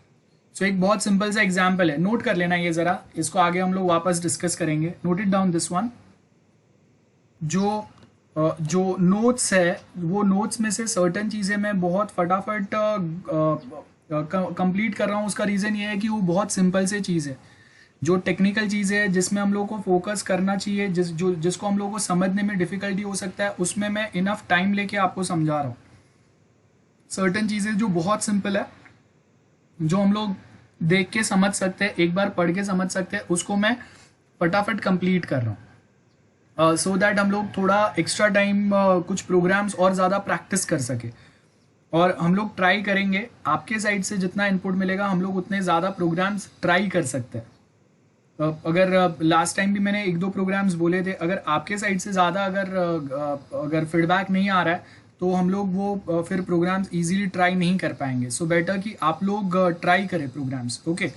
सो एक बहुत सिंपल सा एग्जाम्पल है, नोट कर लेना ये जरा, इसको आगे हम लोग वापस डिस्कस करेंगे। Note it down this one. जो नोट्स है वो नोट्स में से सर्टन चीज़ें मैं बहुत फटाफट कंप्लीट कर रहा हूँ। उसका रीज़न ये है कि वो बहुत सिंपल से चीज़ है, जो टेक्निकल चीज़ है जिसमें हम लोग को फोकस करना चाहिए, जिसको हम लोग को समझने में डिफ़िकल्टी हो सकता है, उसमें मैं इनफ टाइम लेके आपको समझा रहा हूँ। सर्टन चीज़ें जो बहुत सिंपल है, जो हम लोग देख के समझ सकते हैं, एक बार पढ़ के समझ सकते हैं, उसको मैं फटाफट कंप्लीट कर रहा हूँ सो दैट हम लोग थोड़ा एक्स्ट्रा टाइम कुछ प्रोग्राम्स और ज़्यादा प्रैक्टिस कर सके। और हम लोग ट्राई करेंगे, आपके साइड से जितना इनपुट मिलेगा हम लोग उतने ज़्यादा प्रोग्राम्स ट्राई कर सकते हैं। अगर लास्ट टाइम भी मैंने 1-2 प्रोग्राम्स बोले थे, अगर आपके साइड से ज़्यादा अगर फीडबैक नहीं आ रहा है तो हम लोग वो फिर प्रोग्राम्स इजीली ट्राई नहीं कर पाएंगे। सो बेटर कि आप लोग ट्राई करें प्रोग्राम्स। ओके,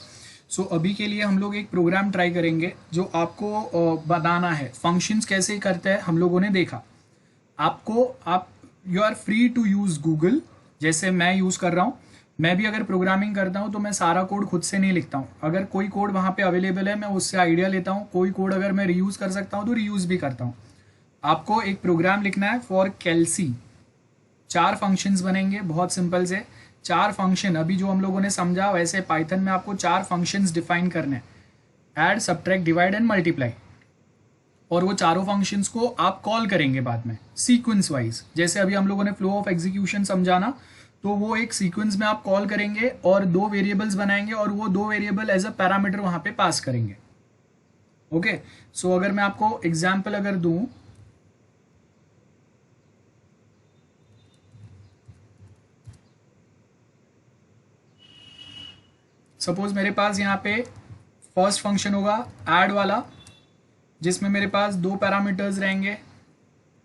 सो अभी के लिए हम लोग एक प्रोग्राम ट्राई करेंगे जो आपको बनाना है। फंक्शंस कैसे करते हैं हम लोगों ने देखा। आप you are free to use Google, जैसे मैं यूज़ कर रहा हूँ। मैं भी अगर प्रोग्रामिंग करता हूँ तो मैं सारा कोड खुद से नहीं लिखता हूँ, अगर कोई कोड वहाँ पे अवेलेबल है मैं उससे आइडिया लेता हूँ, कोई कोड अगर मैं रीयूज़ कर सकता हूँ तो रीयूज़ भी करता हूँ। आपको एक प्रोग्राम लिखना है फॉर कैल्सी। 4 फंक्शंस बनेंगे, बहुत सिंपल से 4 फंक्शन। अभी जो हम लोगों ने समझा वैसे पाइथन में आपको 4 फंक्शंस डिफाइन करने हैं, add, subtract, divide and multiply. और वो चारों फंक्शंस को आप कॉल करेंगे बाद में सीक्वेंस वाइज। जैसे अभी हम लोगों ने फ्लो ऑफ एग्जीक्यूशन समझाना, तो वो एक सीक्वेंस में आप कॉल करेंगे और 2 वेरिएबल्स बनाएंगे और वो 2 वेरिएबल एज अ पैरामीटर वहाँ पे पास करेंगे। ओके, सो अगर मैं आपको एग्जाम्पल अगर दूं, सपोज मेरे पास यहाँ पे फर्स्ट फंक्शन होगा ऐड वाला, जिसमें मेरे पास 2 पैरामीटर्स रहेंगे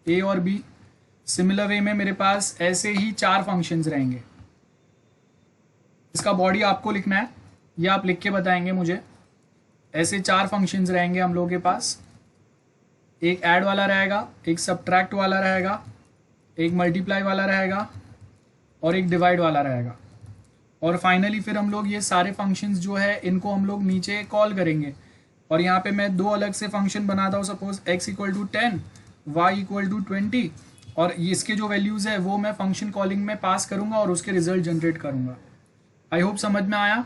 ए और बी। सिमिलर वे में मेरे पास ऐसे ही 4 फंक्शंस रहेंगे। इसका बॉडी आपको लिखना है, ये आप लिख के बताएंगे मुझे। ऐसे 4 फंक्शंस रहेंगे हम लोगों के पास, एक ऐड वाला रहेगा, एक सब्ट्रैक्ट वाला रहेगा, एक मल्टीप्लाई वाला रहेगा और एक डिवाइड वाला रहेगा। और फाइनली फिर हम लोग ये सारे फंक्शंस जो है इनको हम लोग नीचे कॉल करेंगे। और यहाँ पे मैं 2 अलग से फंक्शन बनाता हूँ, suppose x equal to 10, y equal to 20, और इसके जो वैल्यूज़ है वो मैं फंक्शन कॉलिंग में पास करूँगा और उसके रिजल्ट जनरेट करूँगा। आई होप समझ में आया।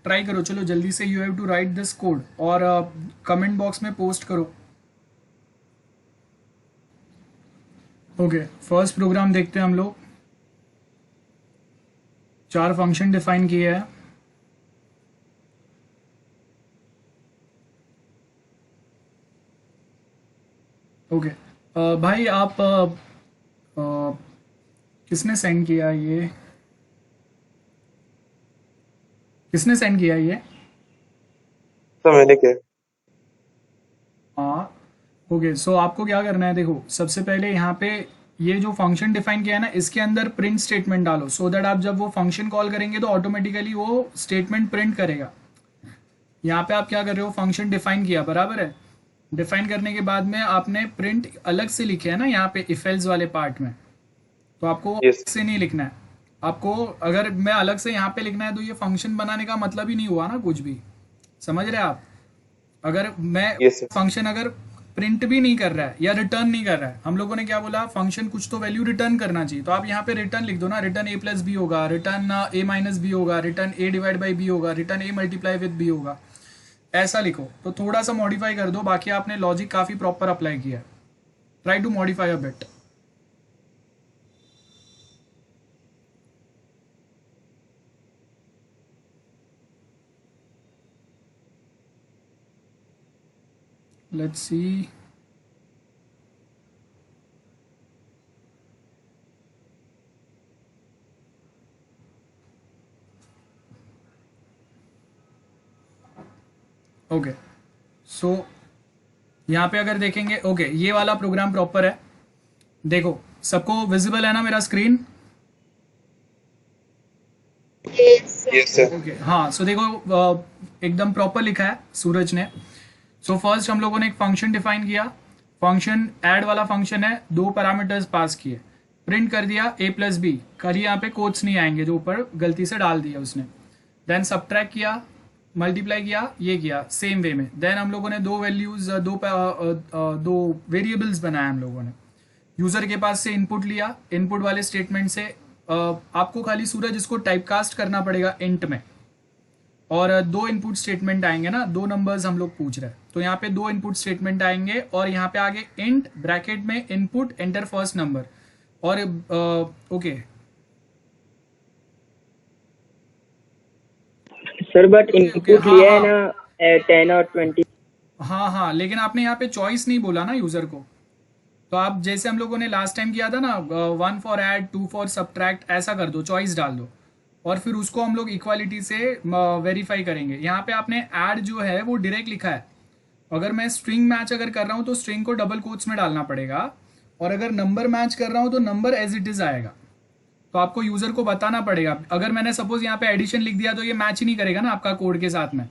ट्राई करो, चलो जल्दी से, you have to write this code और कमेंट बॉक्स में पोस्ट करो। ओके, फर्स्ट प्रोग्राम देखते हैं हम लोग। 4 फंक्शन डिफाइन किए हैं। ओके, भाई आप किसने सेंड किया ये? किसने सेंड किया ये? सर मैंने किया। हाँ ओके, सो आपको क्या करना है, देखो सबसे पहले यहाँ पे ये जो फंक्शन डिफाइन किया है ना, इसके अंदर प्रिंट स्टेटमेंट डालो, सो दैट आप जब वो फंक्शन कॉल करेंगे तो ऑटोमेटिकली वो स्टेटमेंट प्रिंट करेगा। यहाँ पे आप क्या कर रहे हो, फंक्शन डिफाइन किया, बराबर है। डिफाइन करने के बाद में आपने प्रिंट अलग से लिखे है ना यहाँ पे इफ एल्स वाले पार्ट में, तो आपको Yes. अलग से नहीं लिखना है। आपको अगर मैं अलग से यहाँ पे लिखना है तो ये फंक्शन बनाने का मतलब ही नहीं हुआ ना कुछ भी, समझ रहे हैं आप? अगर मैं Yes, sir. फंक्शन अगर प्रिंट भी नहीं कर रहा है या रिटर्न नहीं कर रहा है, हम लोगों ने क्या बोला, फंक्शन कुछ तो वैल्यू रिटर्न करना चाहिए, तो आप यहाँ पे रिटर्न लिख दो ना, रिटर्न ए प्लस बी होगा, रिटर्न ए माइनस बी होगा, return A divide by B होगा, return A multiply with B होगा, ऐसा लिखो। तो थोड़ा सा मॉडिफाई कर दो, बाकी आपने लॉजिक काफ़ी प्रॉपर अप्लाई किया है। Try to modify a bit. Let's see. Okay, so यहाँ पे अगर देखेंगे, ओके ये वाला प्रोग्राम प्रॉपर है। देखो सबको विजिबल है ना मेरा स्क्रीन? Yes, sir. ओके हाँ, सो देखो एकदम प्रॉपर लिखा है सूरज ने। सो फर्स्ट हम लोगों ने एक फंक्शन डिफाइन किया, फंक्शन ऐड वाला फंक्शन है, दो पैरामीटर्स पास किए, प्रिंट कर दिया ए प्लस बी, खाली यहाँ पे कोट्स नहीं आएंगे जो ऊपर गलती से डाल दिया उसने। देन सब्ट्रैक्ट किया, मल्टीप्लाई किया, ये किया सेम वे में। देन हम लोगों ने दो वैल्यूज दो वेरिएबल्स बनाए हम लोगों ने। यूजर के पास से इनपुट लिया, इनपुट वाले स्टेटमेंट से आपको खाली सूरज इसको टाइपकास्ट करना पड़ेगा इंट में, और दो इनपुट स्टेटमेंट आएंगे ना, दो नंबर्स हम लोग पूछ रहे हैं, तो यहाँ पे दो इनपुट स्टेटमेंट आएंगे और यहाँ पे आगे इंट ब्रैकेट में इनपुट एंटर फर्स्ट नंबर। और ओके सर बट इनपुट हाँ, लिया है हाँ। ना 10 और 20। हाँ हाँ, लेकिन आपने यहाँ पे चॉइस नहीं बोला ना यूजर को, तो आप जैसे हम लोगों ने लास्ट टाइम किया था ना, 1 फॉर ऐड 2 फॉर सब्ट्रैक्ट, ऐसा कर दो, चॉइस डाल दो, और फिर उसको हम लोग इक्वालिटी से वेरीफाई करेंगे। यहाँ पे आपने ऐड जो है वो डायरेक्ट लिखा है, अगर मैं स्ट्रिंग मैच अगर कर रहा हूँ तो स्ट्रिंग को डबल कोट्स में डालना पड़ेगा, और अगर नंबर मैच कर रहा हूँ तो नंबर एज इट इज आएगा। तो आपको यूजर को बताना पड़ेगा, अगर मैंने सपोज यहाँ पे एडिशन लिख दिया तो ये मैच ही नहीं करेगा ना आपका कोड के साथ में,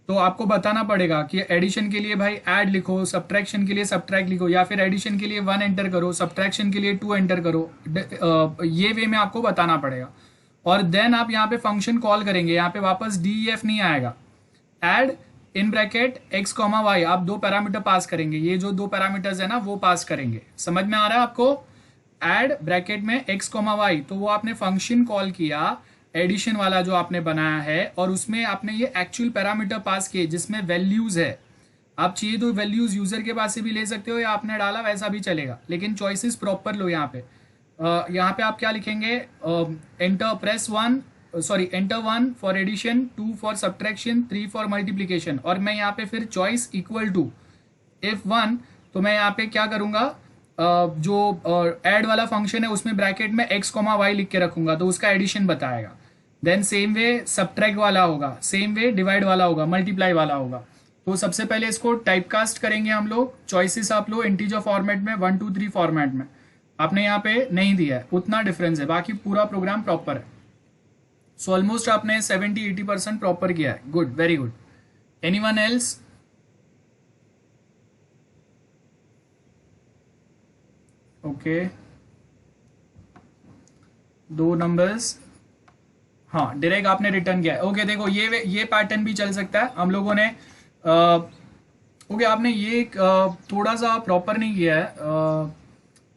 तो आपको बताना पड़ेगा कि एडिशन के लिए भाई ऐड लिखो, सब्ट्रैक्शन के लिए सब्ट्रैक्ट लिखो, या फिर एडिशन के लिए 1 एंटर करो, सब्ट्रैक्शन के लिए 2 एंटर करो, ये वे में आपको बताना पड़ेगा। और देन आप यहाँ पे फंक्शन कॉल करेंगे, यहाँ पे वापस DEF नहीं आएगा, add in bracket x, y, आप दो पैरामीटर पास करेंगे, ये जो दो पैरामीटर्स है ना वो पास करेंगे। समझ में आ रहा है आपको? ऐड ब्रैकेट में x, y, तो वो आपने फंक्शन कॉल किया एडिशन वाला जो आपने बनाया है, और उसमें आपने ये एक्चुअल पैरामीटर पास किए जिसमें वैल्यूज है। आप चाहिए तो वैल्यूज यूजर के पास से भी ले सकते हो, या आपने डाला वैसा भी चलेगा, लेकिन चॉइसेस प्रॉपर लो। यहाँ पे आप क्या लिखेंगे, enter press 1 enter 1 for addition, 2 for subtraction, 3 for multiplication, और मैं यहाँ पे फिर चॉइस इक्वल टू इफ 1, तो मैं यहाँ पे क्या करूंगा, जो ऐड वाला फंक्शन है उसमें ब्रैकेट में x, y लिख के रखूंगा, तो उसका एडिशन बताएगा। देन सेम वे सब्ट्रैक्ट वाला होगा, सेम वे डिवाइड वाला होगा, मल्टीप्लाई वाला होगा। तो सबसे पहले इसको टाइपकास्ट करेंगे हम लोग, चॉइसेस आप लो इंटीजर फॉर्मेट में, 1 2 3 फॉर्मेट में, आपने यहाँ पे नहीं दिया है, उतना डिफरेंस है, बाकी पूरा प्रोग्राम प्रॉपर है। सो ऑलमोस्ट आपने 70-80% प्रॉपर किया है, good, very good. Anyone else? Okay, दो नंबर्स, हाँ डायरेक्ट आपने रिटर्न किया है। ओके देखो ये पैटर्न भी चल सकता है हम लोगों ने। ओके आपने ये थोड़ा सा प्रॉपर नहीं किया है,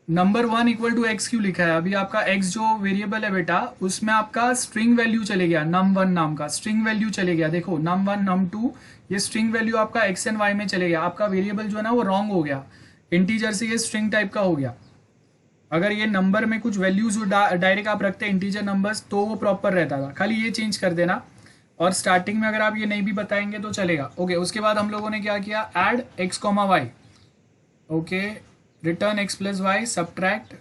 नंबर 1 इक्वल टू एक्स क्यों लिखा है? अभी आपका x जो वेरिएबल है बेटा, उसमें आपका स्ट्रिंग वैल्यू चले गया, num1 नाम का स्ट्रिंग वैल्यू चले गया। देखो num1 num2 ये स्ट्रिंग वैल्यू आपका x एंड y में चले गया, आपका वेरिएबल जो है ना वो रॉन्ग हो गया, इंटीजर से ये स्ट्रिंग टाइप का हो गया। अगर ये नंबर में कुछ वैल्यूज डायरेक्ट आप रखते इंटीजर नंबर्स तो वो प्रॉपर रहता था, खाली ये चेंज कर देना। और स्टार्टिंग में अगर आप ये नहीं भी बताएंगे तो चलेगा। ओके उसके बाद हम लोगों ने क्या किया, add x, y, okay return x plus y, subtract,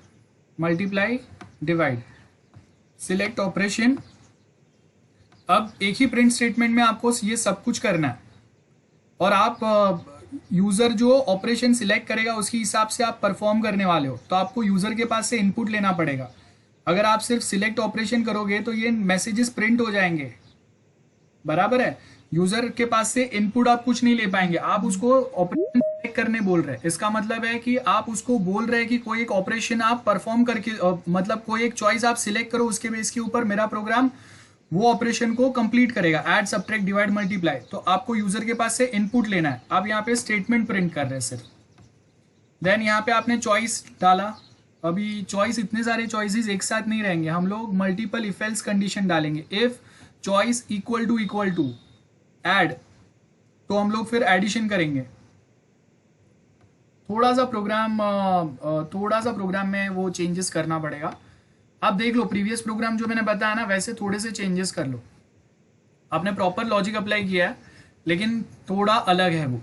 multiply, divide, select operation. अब एक ही प्रिंट स्टेटमेंट में आपको ये सब कुछ करना है और आप यूज़र जो ऑपरेशन सिलेक्ट करेगा उसके हिसाब से आप परफॉर्म करने वाले हो, तो आपको यूज़र के पास से इनपुट लेना पड़ेगा। अगर आप सिर्फ सिलेक्ट ऑपरेशन करोगे तो ये मैसेजेस प्रिंट हो जाएंगे, बराबर है। यूज़र के पास से इनपुट आप कुछ नहीं ले पाएंगे, आप उसको ऑपरेशन सिलेक्ट करने बोल रहे हैं। इसका मतलब है कि आप उसको बोल रहे हैं कि कोई एक ऑपरेशन आप परफॉर्म करके मतलब कोई एक चॉइस आप सिलेक्ट करो, उसके बेस के ऊपर मेरा प्रोग्राम वो ऑपरेशन को कंप्लीट करेगा, ऐड सब्ट्रैक्ट डिवाइड मल्टीप्लाई। तो आपको यूजर के पास से इनपुट लेना है। आप यहाँ पे स्टेटमेंट प्रिंट कर रहे हैं सिर्फ। देन यहाँ पे आपने चॉइस डाला। अभी चॉइस, इतने सारे चॉइसेस एक साथ नहीं रहेंगे, हम लोग मल्टीपल इफ एल्स कंडीशन डालेंगे। If choice equal to add, तो हम लोग फिर एडिशन करेंगे। थोड़ा सा प्रोग्राम में वो चेंजेस करना पड़ेगा। आप देख लो प्रीवियस प्रोग्राम जो मैंने बताया ना, वैसे थोड़े से चेंजेस कर लो। आपने प्रॉपर लॉजिक अप्लाई किया है लेकिन थोड़ा अलग है वो,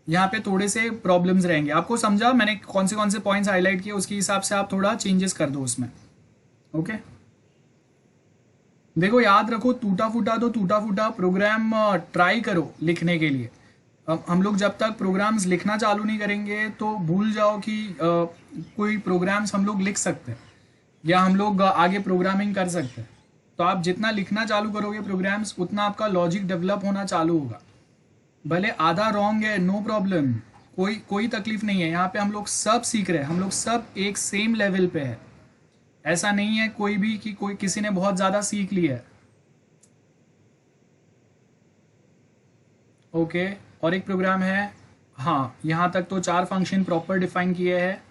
यहाँ पे थोड़े से प्रॉब्लम्स रहेंगे। आपको समझा मैंने कौन से पॉइंट्स हाईलाइट किए, उसके हिसाब से आप थोड़ा चेंजेस कर दो उसमें। ओके, देखो याद रखो, टूटा फूटा प्रोग्राम ट्राई करो लिखने के लिए। हम लोग जब तक प्रोग्राम्स लिखना चालू नहीं करेंगे तो भूल जाओ कि कोई प्रोग्राम्स हम लोग लिख सकते हैं या हम लोग आगे प्रोग्रामिंग कर सकते हैं। तो आप जितना लिखना चालू करोगे प्रोग्राम्स, उतना आपका लॉजिक डेवलप होना चालू होगा। भले आधा रॉन्ग है, नो प्रॉब्लम, कोई तकलीफ नहीं है। यहाँ पे हम लोग सब सीख रहे हैं, हम लोग सब एक सेम लेवल पे है। ऐसा नहीं है कोई भी कि कोई किसी ने बहुत ज़्यादा सीख लिया है। ओके, और एक प्रोग्राम है, हाँ यहाँ तक तो 4 फंक्शन प्रॉपर डिफाइन किए हैं।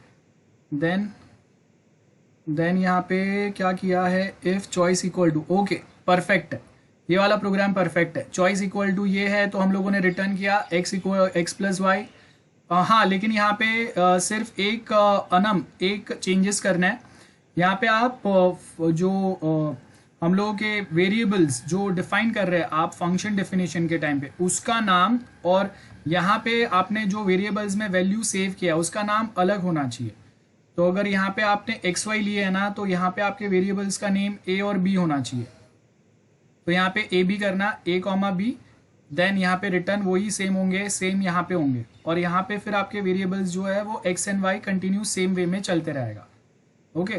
देन यहाँ पे क्या किया है, if choice equal to, okay perfect है, ये वाला प्रोग्राम परफेक्ट है। चॉइस इक्वल टू ये है तो हम लोगों ने रिटर्न किया x प्लस वाई। हाँ, लेकिन यहाँ पे सिर्फ एक चेंजेस करना है। यहाँ पे आप जो हम लोगों के वेरिएबल्स जो डिफाइन कर रहे हैं आप फंक्शन डेफिनेशन के टाइम पे, उसका नाम और यहाँ पे आपने जो वेरिएबल्स में वैल्यू सेव किया उसका नाम अलग होना चाहिए। तो अगर यहाँ पे आपने एक्स वाई लिए है ना, तो यहाँ पे आपके वेरिएबल्स का नेम ए और बी होना चाहिए। तो यहाँ पे ए बी करना, ए कॉमा बी। देन यहाँ पे रिटर्न वही सेम होंगे, सेम यहाँ पे होंगे। और यहाँ पे फिर आपके वेरिएबल्स जो है वो x and y continue same way में चलते रहेगा। ओके,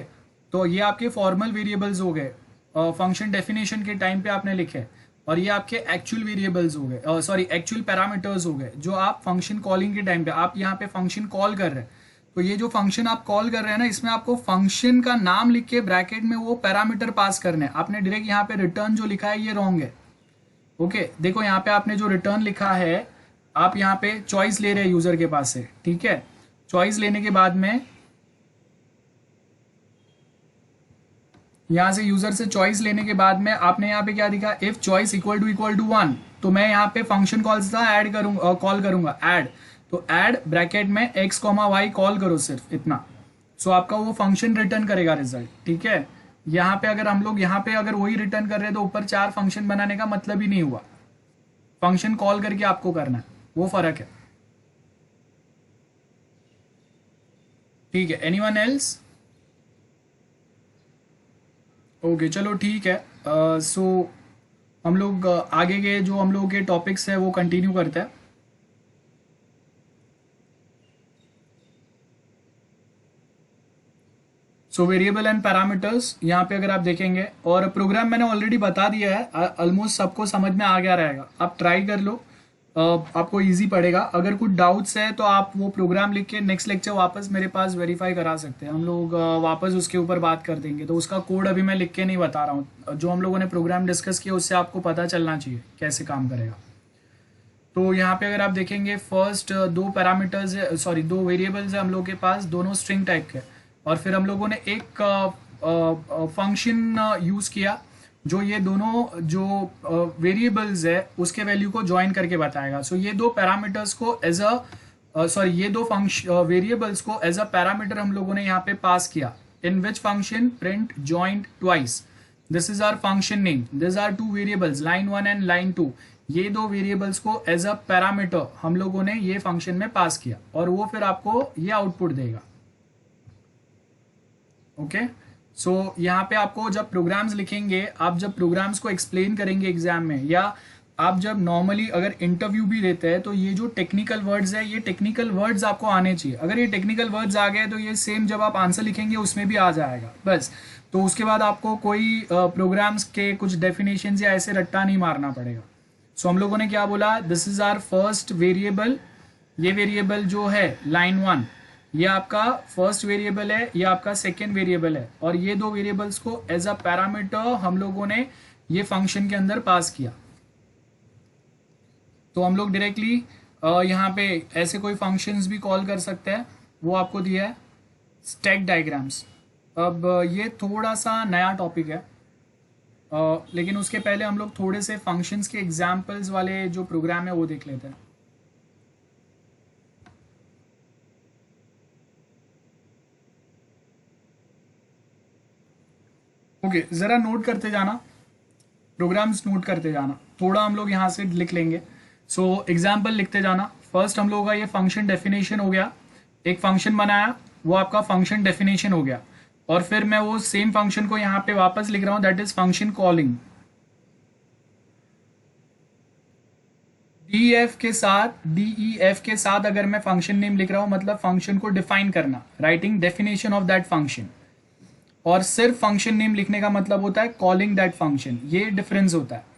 तो ये आपके फॉर्मल वेरिएबल्स हो गए, फंक्शन डेफिनेशन के टाइम पे आपने लिखे। और ये आपके एक्चुअल वेरिएबल्स हो गए, सॉरी एक्चुअल पैरामीटर्स हो गए, जो आप फंक्शन कॉलिंग के टाइम पे आप यहाँ पे फंक्शन कॉल कर रहे हैं। तो ये जो फंक्शन आप कॉल कर रहे हैं ना, इसमें आपको फंक्शन का नाम लिख के ब्रैकेट में वो पैरामीटर पास करने हैं। आपने डायरेक्ट यहाँ पे रिटर्न जो लिखा है ये रॉन्ग है। ओके, देखो यहाँ पे आपने जो रिटर्न लिखा है, आप यहाँ पे चॉइस ले रहे हैं यूजर के पास से, ठीक है। चॉइस लेने के बाद में यहाँ से यूजर से चॉइस लेने के बाद में आपने यहाँ पे क्या दिखा, इफ चॉइस इक्वल टू 1, तो मैं यहाँ पे फंक्शन कॉल कॉल करूंगा ऐड। तो ऐड ब्रैकेट में x, y कॉल करो, सिर्फ इतना। सो आपका वो फंक्शन रिटर्न करेगा रिजल्ट, ठीक है। यहाँ पे अगर हम लोग यहाँ पे अगर वही रिटर्न कर रहे हैं तो ऊपर 4 फंक्शन बनाने का मतलब ही नहीं हुआ। फंक्शन कॉल करके आपको करना है, वो फर्क है, ठीक है। Anyone else? ओके, चलो ठीक है। सो हम लोग आगे के जो हम लोग के टॉपिक्स है वो कंटिन्यू करते हैं। सो वेरिएबल एंड पैरामीटर्स यहाँ पे अगर आप देखेंगे, और प्रोग्राम मैंने ऑलरेडी बता दिया है, ऑलमोस्ट सबको समझ में आ गया रहेगा। आप ट्राई कर लो, आपको इजी पड़ेगा। अगर कुछ डाउट्स है तो आप वो प्रोग्राम लिख के नेक्स्ट लेक्चर वापस मेरे पास वेरीफाई करा सकते हैं। हम लोग वापस उसके ऊपर बात कर देंगे। तो उसका कोड अभी मैं लिख के नहीं बता रहा हूँ, जो हम लोगों ने प्रोग्राम डिस्कस किया उससे आपको पता चलना चाहिए कैसे काम करेगा। तो यहाँ पे अगर आप देखेंगे, फर्स्ट 2 पैरामीटर्स है, सॉरी 2 वेरिएबल्स है हम लोग के पास, दोनों स्ट्रिंग टाइप के। और फिर हम लोगों ने एक फंक्शन यूज़ किया जो ये दोनों जो वेरिएबल्स है उसके वैल्यू को ज्वाइन करके बताएगा। सो ये 2 पैरामीटर्स को एज ये 2 वेरिएबल्स को एज अ पैरामीटर हम लोगों ने यहाँ पे पास किया। In which function print joint twice, this is our function name, this are 2 variables line 1 and line 2। ये 2 वेरिएबल्स को एज अ पैरामीटर हम लोगों ने ये फंक्शन में पास किया और वो फिर आपको ये आउटपुट देगा। ओके, सो यहाँ पे आपको जब प्रोग्राम्स लिखेंगे, आप जब प्रोग्राम्स को एक्सप्लेन करेंगे एग्जाम में, या आप जब नॉर्मली अगर इंटरव्यू भी देते हैं, तो ये जो टेक्निकल वर्ड्स है, ये टेक्निकल वर्ड्स आपको आने चाहिए। अगर ये टेक्निकल वर्ड्स आ गए तो ये सेम जब आप आंसर लिखेंगे उसमें भी आ जाएगा बस। तो उसके बाद आपको कोई प्रोग्राम्स के कुछ डेफिनेशंस या ऐसे रट्टा नहीं मारना पड़ेगा। सो हम लोगों ने क्या बोला, this is our first variable. ये वेरिएबल जो है लाइन 1, ये आपका फर्स्ट वेरिएबल है, ये आपका सेकेंड वेरिएबल है, और ये दो वेरिएबल्स को एज अ पैरामीटर हम लोगों ने ये फंक्शन के अंदर पास किया। तो हम लोग डायरेक्टली यहाँ पे ऐसे कोई फंक्शंस भी कॉल कर सकते हैं, वो आपको दिया है स्टैक डायग्राम्स। अब ये थोड़ा सा नया टॉपिक है, लेकिन उसके पहले हम लोग थोड़े से फंक्शंस के एग्जांपल्स वाले जो प्रोग्राम है वो देख लेते हैं। ओके, ज़रा नोट करते जाना, प्रोग्राम्स नोट करते जाना, थोड़ा हम लोग यहाँ से लिख लेंगे। सो एग्जाम्पल लिखते जाना। फर्स्ट हम लोगों का ये फंक्शन डेफिनेशन हो गया, एक फंक्शन बनाया, वो आपका फंक्शन डेफिनेशन हो गया, और फिर मैं वो सेम फंक्शन को यहाँ पे वापस लिख रहा हूँ, that is function calling. DEF के साथ अगर मैं फंक्शन नेम लिख रहा हूँ, मतलब फंक्शन को डिफाइन करना, writing definition of that function. और सिर्फ फंक्शन नेम लिखने का मतलब होता है कॉलिंग दैट फंक्शन, ये डिफरेंस होता है।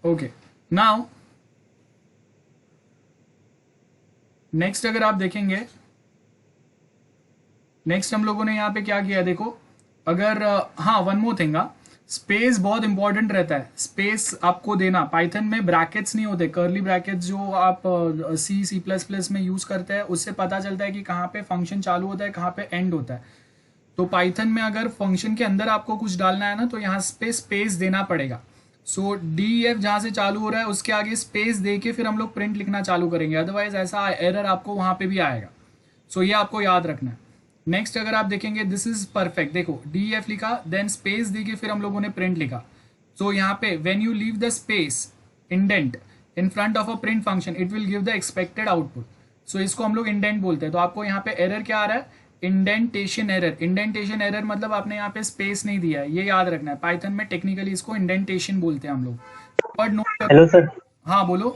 ओके, नाउ नेक्स्ट अगर आप देखेंगे, नेक्स्ट हम लोगों ने यहाँ पे क्या किया, देखो अगर हाँ, वन मोर थिंग, स्पेस बहुत इंपॉर्टेंट रहता है। स्पेस आपको देना, पाइथन में ब्रैकेट्स नहीं होते, कर्ली ब्रैकेट्स जो आप C++ में यूज करते हैं, उससे पता चलता है कि कहाँ पे फंक्शन चालू होता है, कहाँ पे एंड होता है। तो पाइथन में अगर फंक्शन के अंदर आपको कुछ डालना है ना, तो यहाँ पे स्पेस देना पड़ेगा। सो DEF जहाँ से चालू हो रहा है उसके आगे स्पेस दे के फिर हम लोग प्रिंट लिखना चालू करेंगे, अदरवाइज ऐसा एरर आपको वहाँ पे भी आएगा। सो ये आपको याद रखना है। नेक्स्ट अगर आप देखेंगे, दिस इज परफेक्ट, देखो DEF लिखा, देन स्पेस दे के फिर हम लोगों ने प्रिंट लिखा। सो यहाँ पे when you leave the space indent in front of a print function, it will give the expected output. So इसको हम लोग इंडेंट बोलते हैं। तो आपको यहाँ पे एरर क्या आ रहा है, इंडेंटेशन एरर। इंडेंटेशन एरर मतलब आपने यहाँ पे स्पेस नहीं दिया है, ये याद रखना है। पाइथन में टेक्निकली इसको इंडेंटेशन बोलते हैं हम लोग। और नोट, हेलो सर। हाँ बोलो।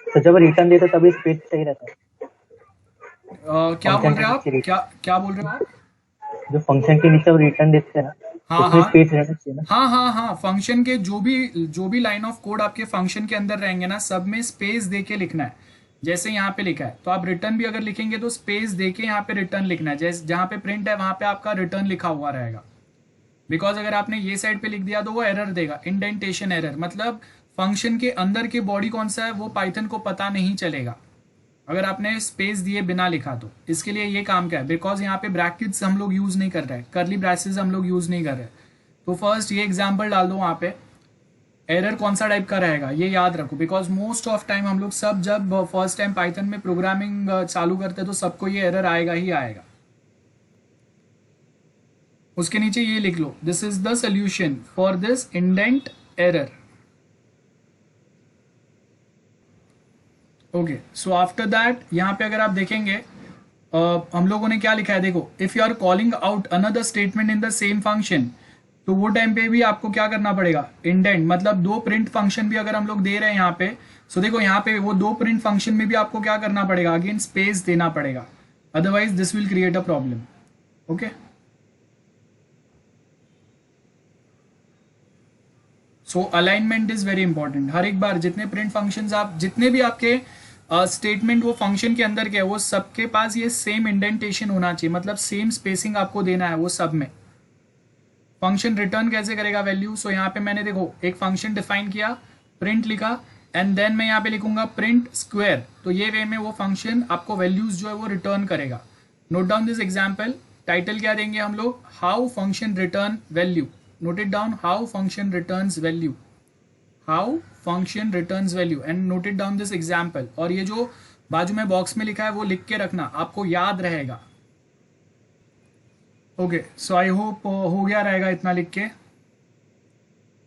तो जब रिटर्न देते तभी स्पेस सही रहता है। क्या बोल रहे हो आप, क्या बोल रहे हो आप? जो फंक्शन के नीचे रिटर्न देते हैं ना, हाँ उसमें हाँ स्पेस रहना चाहिए ना। हाँ, फंक्शन के जो भी लाइन ऑफ कोड आपके फंक्शन के अंदर रहेंगे ना, सब में स्पेस दे के लिखना है। जैसे यहाँ पे लिखा है, तो आप रिटर्न भी अगर लिखेंगे तो स्पेस दे के यहाँ पे रिटर्न लिखना है। जैसे जहाँ पे प्रिंट है वहां पे आपका रिटर्न लिखा हुआ रहेगा। बिकॉज अगर आपने ये साइड पे लिख दिया तो वो एरर देगा, इंडेंटेशन एरर। मतलब फंक्शन के अंदर के बॉडी कौन सा है वो पाइथन को पता नहीं चलेगा अगर आपने स्पेस दिए बिना लिखा। तो इसके लिए ये काम क्या है, बिकॉज यहाँ पे ब्रैकेट्स हम लोग यूज नहीं कर रहे, कर्ली ब्रेसेस हम लोग यूज नहीं कर रहे। तो फर्स्ट ये एग्जाम्पल डाल दो वहाँ पे, एरर कौन सा टाइप का रहेगा ये याद रखो। बिकॉज मोस्ट ऑफ टाइम हम लोग सब जब फर्स्ट टाइम पाइथन में प्रोग्रामिंग चालू करते हैं तो सबको ये एरर आएगा ही आएगा। उसके नीचे ये लिख लो, this is the solution for this indent error. Okay, so after that यहाँ पे अगर आप देखेंगे हम लोगों ने क्या लिखा है, देखो if you are calling out another statement in the same function, तो वो टाइम पे भी आपको क्या करना पड़ेगा, इंडेंट। मतलब दो प्रिंट फंक्शन भी अगर हम लोग दे रहे हैं यहाँ पे, सो देखो यहाँ पे वो दो प्रिंट फंक्शन में भी आपको क्या करना पड़ेगा, अगेन स्पेस देना पड़ेगा, otherwise this will create a problem. Okay, so alignment is very important. हर एक बार जितने प्रिंट फंक्शंस आप, जितने भी आपके स्टेटमेंट वो फंक्शन के अंदर के है, वो सबके पास ये सेम इंडेंटेशन होना चाहिए, मतलब सेम स्पेसिंग आपको देना है वो सब में। फंक्शन रिटर्न कैसे करेगा वैल्यू, सो यहाँ पे मैंने देखो एक फंक्शन डिफाइन किया, प्रिंट लिखा, एंड देन मैं यहाँ पे लिखूंगा प्रिंट स्क्वायर। तो ये वे में वो फंक्शन आपको वैल्यूज जो है वो रिटर्न करेगा। Note down this example. Title क्या देंगे हम लोग, how function return value. Note it down, how function returns value, how function returns value, and note it down this example. और ये जो बाजू में बॉक्स में लिखा है वो लिख के रखना, आपको याद रहेगा। ओके, सो आई होप हो गया रहेगा इतना लिख के।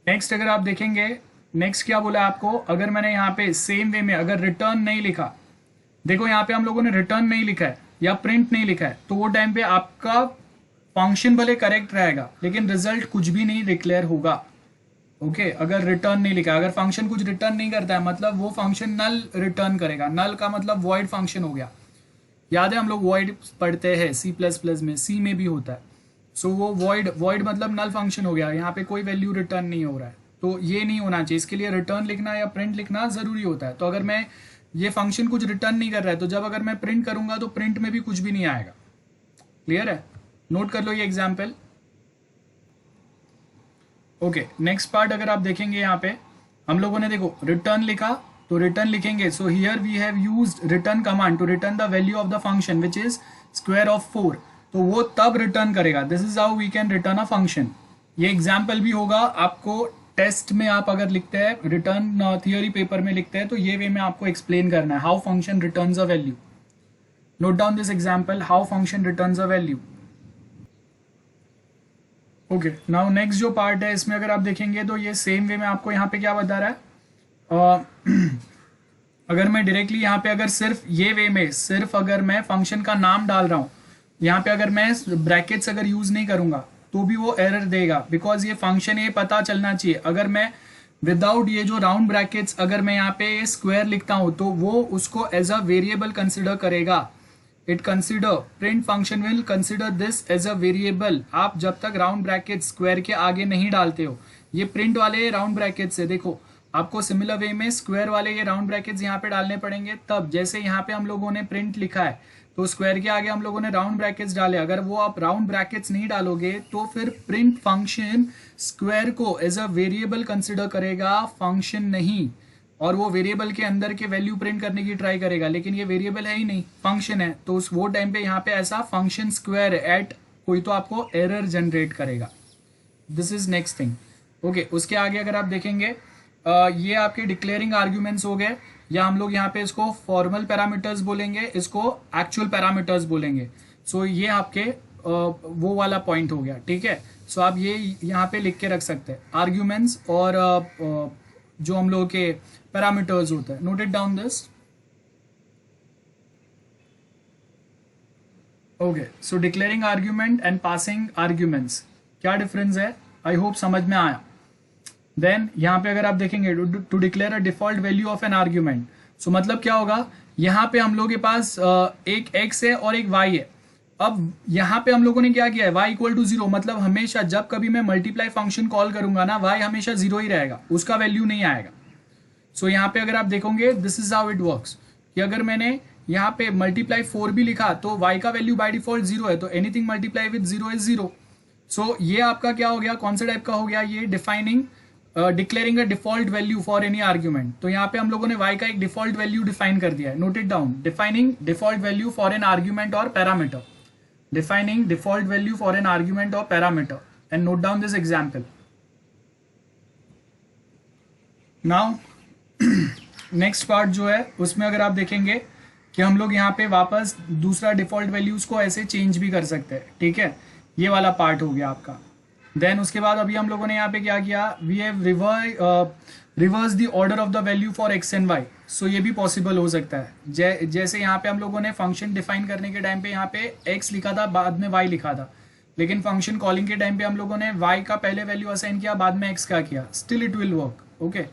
नेक्स्ट अगर आप देखेंगे, नेक्स्ट क्या बोला आपको, अगर मैंने यहाँ पे सेम वे में अगर रिटर्न नहीं लिखा, देखो यहाँ पे हम लोगों ने रिटर्न नहीं लिखा है या प्रिंट नहीं लिखा है, तो वो टाइम पे आपका फंक्शन भले करेक्ट रहेगा लेकिन रिजल्ट कुछ भी नहीं डिक्लेयर होगा। ओके, अगर रिटर्न नहीं लिखा, अगर फंक्शन कुछ रिटर्न नहीं करता है मतलब वो फंक्शन नल रिटर्न करेगा। नल का मतलब वॉइड फंक्शन हो गया। याद है हम लोग वॉइड पढ़ते हैं C++ में, सी में भी होता है। सो वो वॉइड मतलब नल फंक्शन हो गया, यहाँ पे कोई वैल्यू रिटर्न नहीं हो रहा है, तो ये नहीं होना चाहिए। इसके लिए रिटर्न लिखना या प्रिंट लिखना ज़रूरी होता है। तो अगर मैं ये फंक्शन कुछ रिटर्न नहीं कर रहा है तो जब अगर मैं प्रिंट करूंगा तो प्रिंट में भी कुछ भी नहीं आएगा। क्लियर है? नोट कर लो ये एग्जाम्पल। ओके, नेक्स्ट पार्ट अगर आप देखेंगे यहाँ पे हम लोगों ने देखो रिटर्न लिखा तो रिटर्न लिखेंगे। So here we have used return command to return the value of the function which is square of 4। तो वो तब रिटर्न करेगा। This is how we can return a function. ये एग्जाम्पल भी होगा आपको टेस्ट में। आप अगर लिखते हैं रिटर्न थियोरी पेपर में लिखते हैं तो ये वे में आपको एक्सप्लेन करना है how function returns a value. Note down this example, how function returns a value. Okay, now next जो पार्ट है इसमें अगर आप देखेंगे तो ये सेम वे में आपको यहाँ पे क्या बता रहा है। अगर मैं डायरेक्टली यहाँ पे अगर सिर्फ ये वे में सिर्फ अगर मैं फंक्शन का नाम डाल रहा हूँ, यहाँ पे अगर मैं ब्रैकेट्स अगर यूज नहीं करूंगा तो भी वो एरर देगा, बिकॉज ये फंक्शन ये पता चलना चाहिए। अगर मैं विदाउट ये जो राउंड ब्रैकेट्स अगर मैं यहाँ पे स्क्वायर लिखता हूँ तो वो उसको एज अ वेरिएबल कंसिडर करेगा। It consider, print function will consider this as a variable. आप जब तक राउंड ब्रैकेट स्क्वायर के आगे नहीं डालते हो, ये प्रिंट वाले राउंड ब्रैकेट्स है, देखो आपको सिमिलर वे में स्क्वायर वाले ये राउंड ब्रैकेट्स यहाँ पे डालने पड़ेंगे। तब जैसे यहाँ पे हम लोगों ने प्रिंट लिखा है तो स्क्वायर के आगे हम लोगों ने राउंड ब्रैकेट्स डाले। अगर वो आप राउंड ब्रैकेट्स नहीं डालोगे तो फिर प्रिंट फंक्शन स्क्वायर को एज अ वेरिएबल कंसिडर करेगा, फंक्शन नहीं। और वो वेरिएबल के अंदर के वैल्यू प्रिंट करने की ट्राई करेगा, लेकिन ये वेरिएबल है ही नहीं, फंक्शन है। तो उस वो टाइम पे यहाँ पे ऐसा फंक्शन स्क्वायर एट कोई तो आपको एरर जनरेट करेगा। This is next thing. Okay, उसके आगे अगर आप देखेंगे ये आपके डिक्लेयरिंग आर्ग्यूमेंट्स हो गए, या हम लोग यहाँ पे इसको फॉर्मल पैरामीटर्स बोलेंगे, इसको एक्चुअल पैरामीटर्स बोलेंगे। सो ये आपके वो वाला पॉइंट हो गया। ठीक है, सो आप ये यहाँ पे लिख के रख सकते हैं आर्ग्यूमेंट्स और जो हम लोग के पैरामीटर्स होते हैं। Note it down this. Okay, so declaring argument and passing arguments, क्या डिफरेंस है? आई होप समझ में आया। देन यहाँ पे अगर आप देखेंगे to declare a default value of an argument, so मतलब क्या होगा, यहाँ पे हम लोग के पास एक x है और एक y है। अब यहाँ पे हम लोगों ने क्या किया है, y इक्वल टू 0, मतलब हमेशा जब कभी मैं मल्टीप्लाई फंक्शन कॉल करूंगा ना, y हमेशा 0 ही रहेगा, उसका वैल्यू नहीं आएगा। सो यहाँ पे अगर आप देखोगे this is how it works, कि अगर मैंने यहाँ पे मल्टीप्लाई 4 भी लिखा तो y का वैल्यू बाय डिफॉल्ट 0 है, तो एनीथिंग मल्टीप्लाई विद 0 इज 0। सो ये आपका क्या हो गया, कौन सा टाइप का हो गया, ये defining declaring a default value for any argument. तो यहाँ पे हम लोगों ने y का एक डिफॉल्ट वैल्यू डिफाइन कर दिया है। Note it down, defining default value for an argument और parameter, defining default value for an argument और parameter. And note down this example. Now next part जो है उसमें अगर आप देखेंगे कि हम लोग यहाँ पे वापस दूसरा डिफॉल्ट वैल्यूज को ऐसे चेंज भी कर सकते हैं। ठीक है, ये वाला पार्ट हो गया आपका। देन उसके बाद अभी हम लोगों ने यहाँ पे क्या किया, we have reverse the order of the value for X and Y. So ये भी पॉसिबल हो सकता है। जैसे यहाँ पे हम लोगों ने फंक्शन डिफाइन करने के टाइम पे यहाँ पे एक्स लिखा था, बाद में वाई लिखा था, लेकिन फंक्शन कॉलिंग के टाइम पे हम लोगों ने वाई का पहले वैल्यू असाइन किया, बाद में एक्स का किया, still it will work. Okay,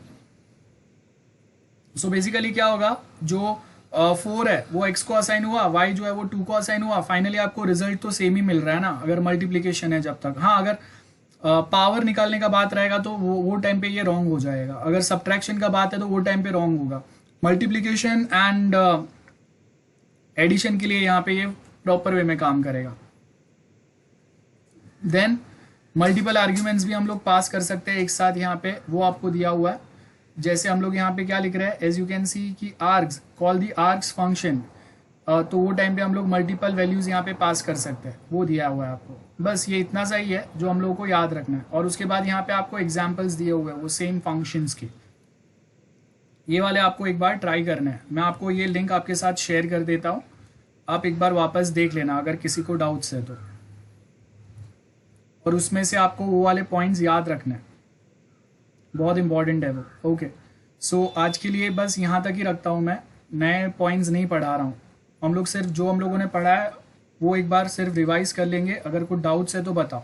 so basically क्या होगा, जो 4 है वो x को असाइन हुआ, y जो है वो 2 को असाइन हुआ, फाइनली आपको रिजल्ट तो सेम ही मिल रहा है ना, अगर मल्टीप्लीकेशन है जब तक। हाँ, अगर पावर निकालने का बात रहेगा तो वो टाइम पे ये रॉन्ग हो जाएगा, अगर सब्ट्रैक्शन का बात है तो वो टाइम पे रॉन्ग होगा। मल्टीप्लीकेशन एंड एडिशन के लिए यहाँ पे ये प्रॉपर वे में काम करेगा। देन मल्टीपल आर्ग्यूमेंट्स भी हम लोग पास कर सकते हैं एक साथ, यहाँ पे वो आपको दिया हुआ है। जैसे हम लोग यहाँ पे क्या लिख रहे हैं, एज यू कैन सी कि आर्ग्स कॉल दी आर्ग्स फंक्शन, तो वो टाइम पे हम लोग मल्टीपल वैल्यूज यहाँ पे पास कर सकते हैं, वो दिया हुआ है आपको। बस ये इतना सा ही है जो हम लोगों को याद रखना है। और उसके बाद यहाँ पे आपको एग्जाम्पल्स दिए हुए हैं वो सेम फंक्शंस के, ये वाले आपको एक बार ट्राई करना है। मैं आपको ये लिंक आपके साथ शेयर कर देता हूँ, आप एक बार वापस देख लेना अगर किसी को डाउट्स है तो, और उसमें से आपको वो वाले पॉइंट्स याद रखना है, बहुत इंपॉर्टेंट है वो। ओके, सो आज के लिए बस यहाँ तक ही रखता हूँ मैं। नए पॉइंट्स नहीं पढ़ा रहा हूँ, हम लोग सिर्फ जो हम लोगों ने पढ़ा है वो एक बार सिर्फ रिवाइज कर लेंगे। अगर कुछ डाउट्स है तो बताओ।